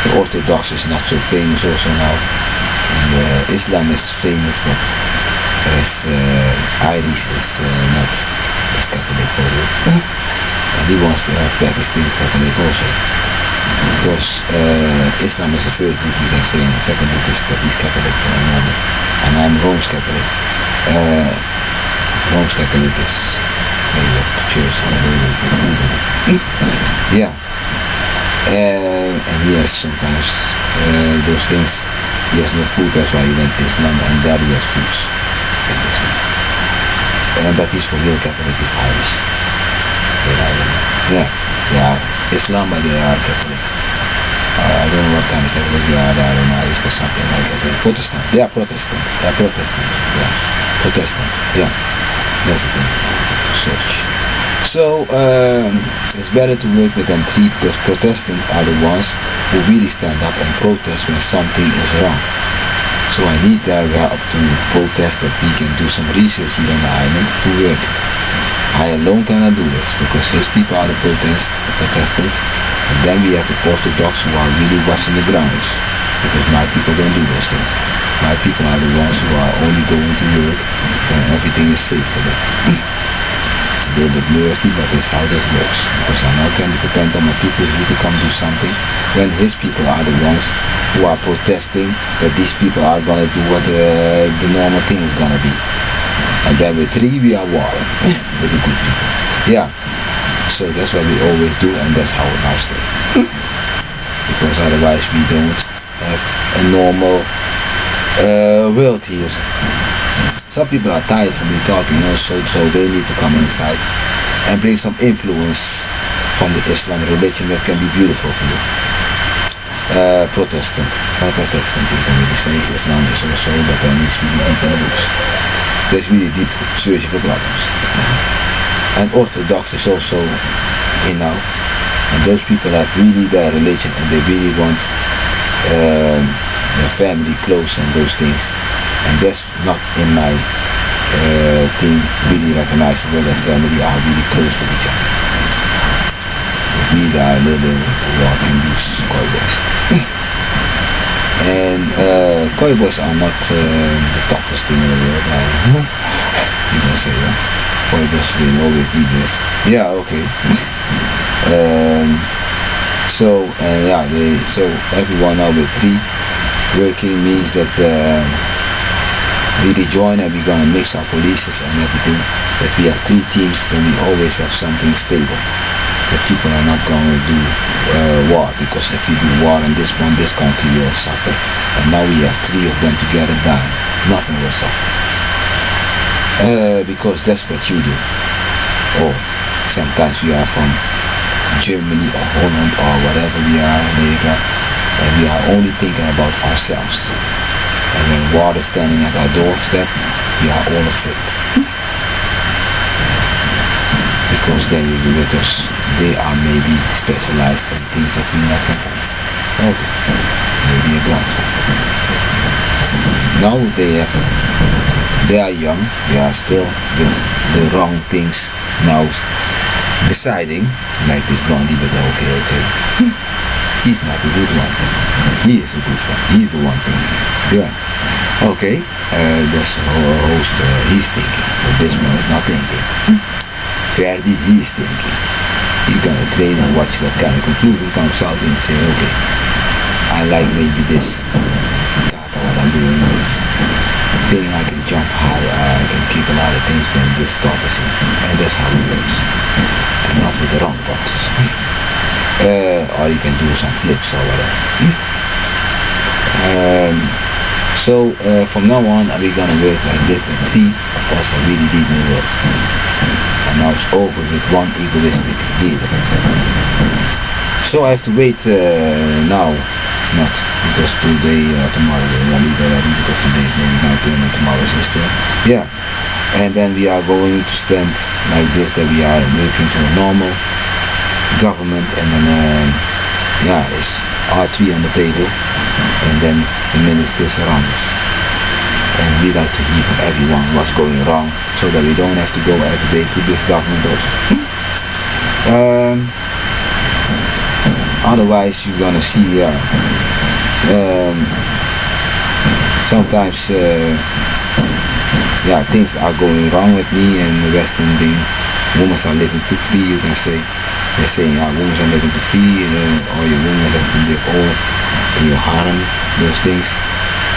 The Orthodox is not so famous also now. And Islam is famous, but as Irish is not as Catholic for you. And he wants to have back his things Catholic also. Because Islam is the first book you can say, and the second book is that he's Catholic for a moment. And I'm Rome's Catholic. Rome's Catholic is maybe a church or maybe yeah. And he has sometimes those things. He has no food, that's why he went to Islam, and there he has foods. But he's for real Catholic, he's Irish. Yeah, Islam, but they are Catholic. I don't know what kind of Catholic they are, I don't know, Irish or something like that. Protestant, they are Protestant. Yeah, that's the thing. Search. So, it's better to work with them 3 because Protestants are the ones who really stand up and protest when something is wrong. So I need their help to protest that we can do some research here on the island to work. I alone cannot do this because his people are the protesters, and then we have the Orthodox who are really watching the grounds because my people don't do those things. My people are the ones who are only going to work when everything is safe for them. A little bit nerdy, but that's how this works. Because I now can depend on my people here to come do something when his people are the ones who are protesting that these people are gonna do what the normal thing is gonna be. And then with 3 we are warring with the good people. Yeah. So that's what we always do, and that's how it now stays. Because otherwise we don't have a normal world here. Some people are tired from me talking, so they need to come inside and bring some influence from the Islam religion that can be beautiful for you. Protestant, you can really say Islam is also, but then it's really deep in the books. There's really deep searching for problems. And Orthodox is also in now, and those people have really their religion and they really want their family close and those things, and that's not in my thing really recognizable that family are really close with each other. With me they are a little walking loose cowboys. And cowboys are not the toughest thing in the world. You can say that. Cowboys will always be there. Yeah, okay. So everyone now with 3 working means that we rejoin and we're gonna mix our polices and everything. That we have 3 teams, then we always have something stable. That people are not going to do war, because if you do war in this country will suffer, and now we have 3 of them together down, nothing will suffer. Because that's what you do. Or sometimes we are from Germany or Holland or whatever we are, America, and we are only thinking about ourselves. And when war is standing at our doorstep, we are all afraid. Because they will be with us. They are maybe specialized in things that we not can find. Okay, maybe a ground fighter. Now they are young, they are still with the wrong things now deciding, like this blondie, but okay. She's not the good one. He is the good one. He's the one thinking. Yeah. Okay, that's our host, he's thinking, but this one is not thinking. Ferdi, he's thinking. He's gonna train and watch what kind of conclusion comes out and say, okay, I like maybe this kata, what I'm doing this thing, I can jump higher, I can kick a lot of things when this thought is in, and that's how it goes. And not with the wrong thoughts. Or you can do some flips or whatever. From now on we're gonna work like this, that 3 of us are really leading the world. And now it's over with one egoistic leader. So I have to wait now, not because today or tomorrow they will leave already, because today is maybe my turn and tomorrow is his turn. Yeah. And then we are going to stand like this, that we are working to a normal government, and then it's R3 on the table, and then the ministers around us. And we like to hear from everyone what's going wrong, so that we don't have to go every day to this government also. Otherwise you're gonna see sometimes things are going wrong with me and the Western thing. Women are living too free, you can say. They're saying women are living too free, or your women have to live all in your harem, those things.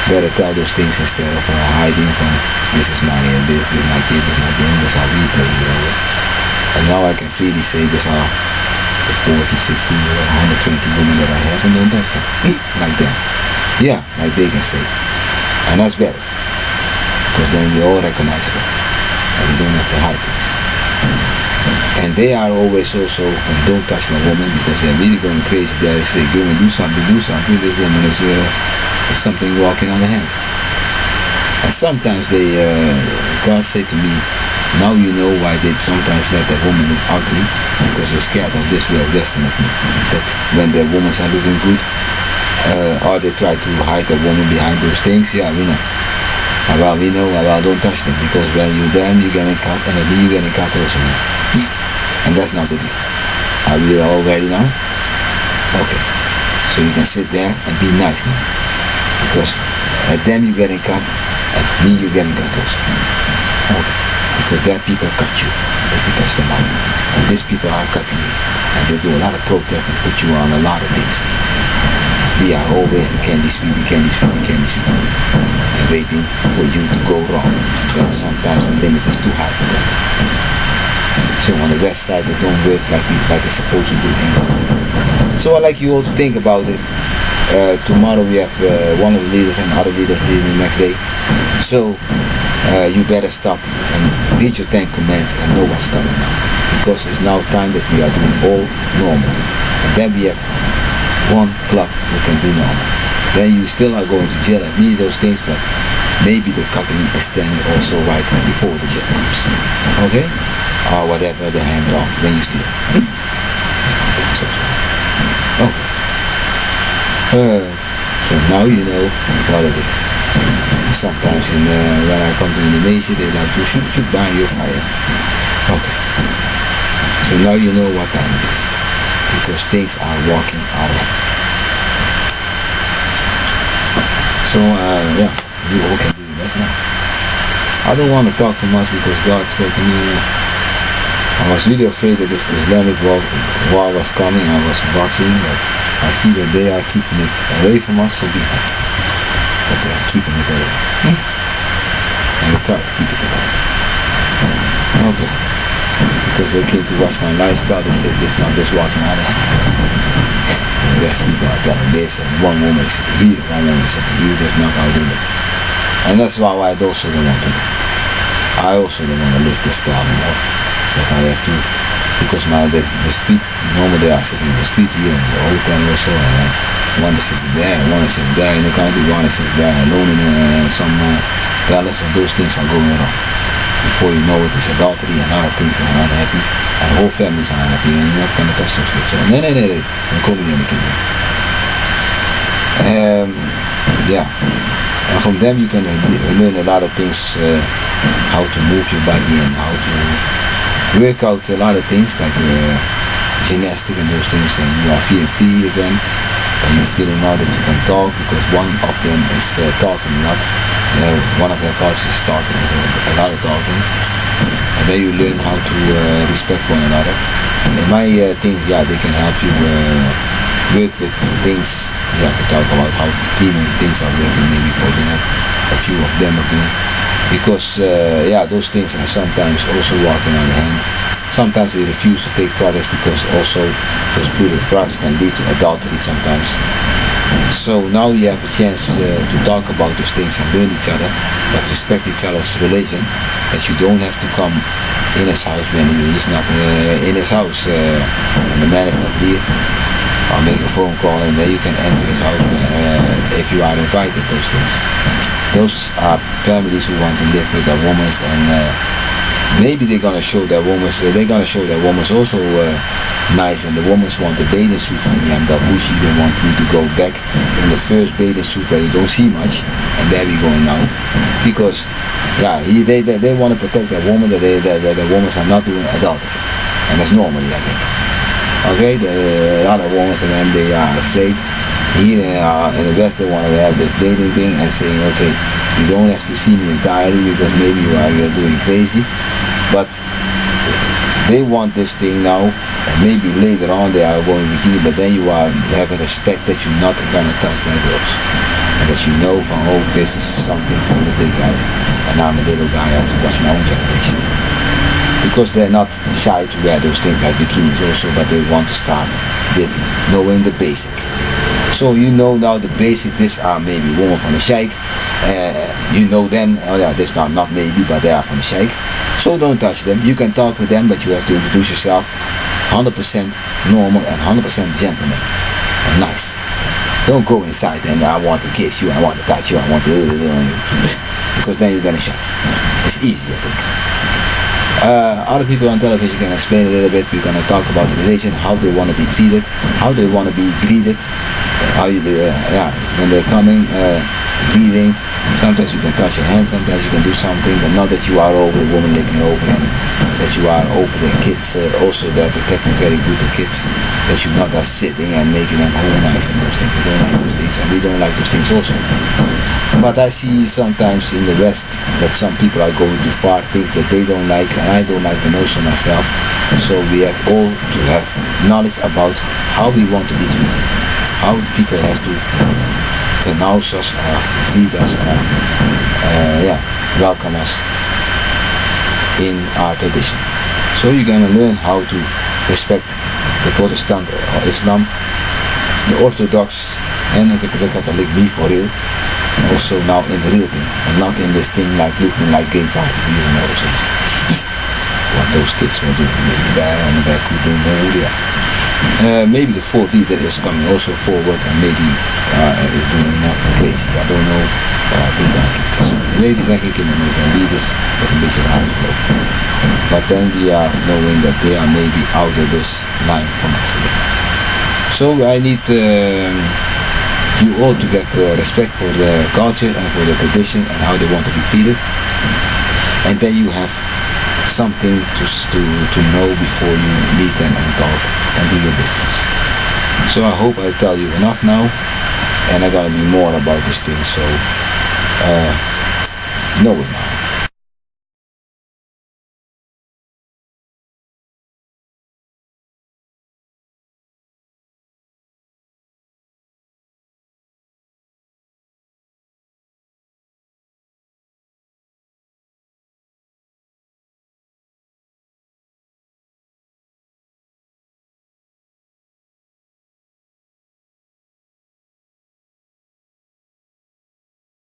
Better tell those things instead of hiding from this is my this is my kid, this is my game, this is how we play. And now I can freely say this are the 40, 60, 120 women that I have, and don't touch them. Like that. Yeah, like they can say. And that's better. Because then we all recognizable. And we don't have to hide things. And they are always also don't touch my woman, because they're really going crazy. They say, go and do something. This woman is something walking on the hand. And sometimes God said to me, now you know why they sometimes let the woman look ugly, because they're scared of this way of Western of me. That when their women are looking good, or they try to hide the woman behind those things, we know. We know, don't touch them, because when you them, you're getting cut, and then you're getting cut also. And that's not the deal. Are we all ready now? Okay. So you can sit there and be nice now. Because at them you're getting cut, at me you're getting cut also. Okay. Because their people cut you if you touch them out. And these people are cutting you. And they do a lot of protests and put you on a lot of things. We are always the candy sweetie, candy sweetie, candy sweetie, and waiting for you to go wrong. Then sometimes the limit is too high for that. So on the west side, they don't work like it's supposed to do in England. So I like you all to think about it. Tomorrow we have one of the leaders and other leaders leading the next day. So you better stop and read your 10 commands and know what's coming now. Because it's now time that we are doing all normal. And then we have 1 club we can do normal. Then you still are going to jail and need those things, but maybe the cutting is standing also right before the jail comes. Okay? Or whatever, the hand off when you steal. That's also. Okay. So now you know what it is. Sometimes when I come to Indonesia, they like to shoot by your fire. Okay. So now you know what time it is. Because things are walking out of hand. So yeah, you all can do your best now. I don't want to talk too much because God said to me, I was really afraid that this Islamic war was coming. I was watching, but I see that they are keeping it away from us, so be happy that they are keeping it away. And they try to keep it away. Okay. Because they came to watch my lifestyle, they said this now, this walking out of hand. The rest people are telling this, and one woman is here, one woman is here, that's not how they live. And that's why I also don't want to live. I also don't want to live this style anymore. That I have to, because the street, normally I sit in the street here in the hotel also, and one is sitting there, one is sitting there in the country, one is sitting there alone in some palace, and those things are going wrong. Before you know it, it's adultery and other things are not happy, and the whole families are unhappy, and you're not going to touch those kids. So, nee, dan komen jullie in de kinderen. Yeah, and from them you can learn a lot of things, how to move your body and how to work out a lot of things like gymnastics and those things, and you are feeling free again, and you're feeling now that you can talk, because one of them is talking a lot. One of their cultures is talking, a lot of talking, and then you learn how to respect one another. And my things, yeah, they can help you work with things. You have to talk about how cleaning things are working, maybe for them, a few of them again, because yeah, those things are sometimes also walking on the hand. Sometimes they refuse to take products because also those polluted products can lead to adultery sometimes. So now you have a chance to talk about those things and learn each other, but respect each other's religion, that you don't have to come in his house when he's not in his house, and the man is not here, or make a phone call and then you can enter his house if you are invited, those things. Those are families who want to live with their women, and maybe they're gonna show their women, also nice, and the women want the bathing suit from me. I'm Davushi, they want me to go back in the first bathing suit where you don't see much, and there we going now, because yeah, they want to protect their woman, that the women are not doing adultery, and that's normally, I think. Okay, the other women for them, they are afraid. Here in the West, they want to have this bathing thing and saying, okay, you don't have to see me entirely because maybe you are doing crazy, but they want this thing now, and maybe later on they are going to see, but then you are having respect that you're not going to touch their girls, and that you know from, oh, this is something from the big guys, and I'm a little guy, I have to watch my own generation. Because they're not shy to wear those things like bikinis also, but they want to start with knowing the basic. So you know now the basic, these are maybe women from the sheikh, you know them, oh yeah, this are not maybe, but they are from the sheikh. So don't touch them. You can talk with them, but you have to introduce yourself 100% normal and 100% gentleman and nice. Don't go inside and I want to kiss you, I want to touch you, I want to because then you're gonna shout. It's easy, I think. Other people on television can explain a little bit. We're gonna talk about the religion, how they want to be treated, how they want to be greeted, how you yeah, when they're coming, greeting. Sometimes you can touch your hand, sometimes you can do something, but not that you are over the woman looking over them, that you are over the kids, also they're protecting very good the kids, that you're not just sitting and making them whole nice and those things. They don't like those things, and we don't like those things also. But I see sometimes in the West that some people are going too far, things that they don't like, and I don't like them also myself. So we have all to have knowledge about how we want to be treated, how people have to pronounce us or greet us or welcome us in our tradition. So you're gonna learn how to respect the Protestant or Islam, the Orthodox and the Catholic, me for real. Also now in the real thing, and not in this thing like looking like gay party for you and all those things. What those kids were doing, maybe there on the back, we didn't know who they are. Maybe the fourth leader is coming also forward and maybe is doing not crazy. I don't know, but I think daar kids. Ladies zijn geen kinderen, zijn leaders met een beetje raar geloof. But then we are knowing that they are maybe out of this line from us again. So I need you all to get respect for the culture and for the tradition and how they want to be treated. And then you have something to know before you meet them and talk and do your business. So I hope I tell you enough now, and I gotta be more about this thing, so know it now.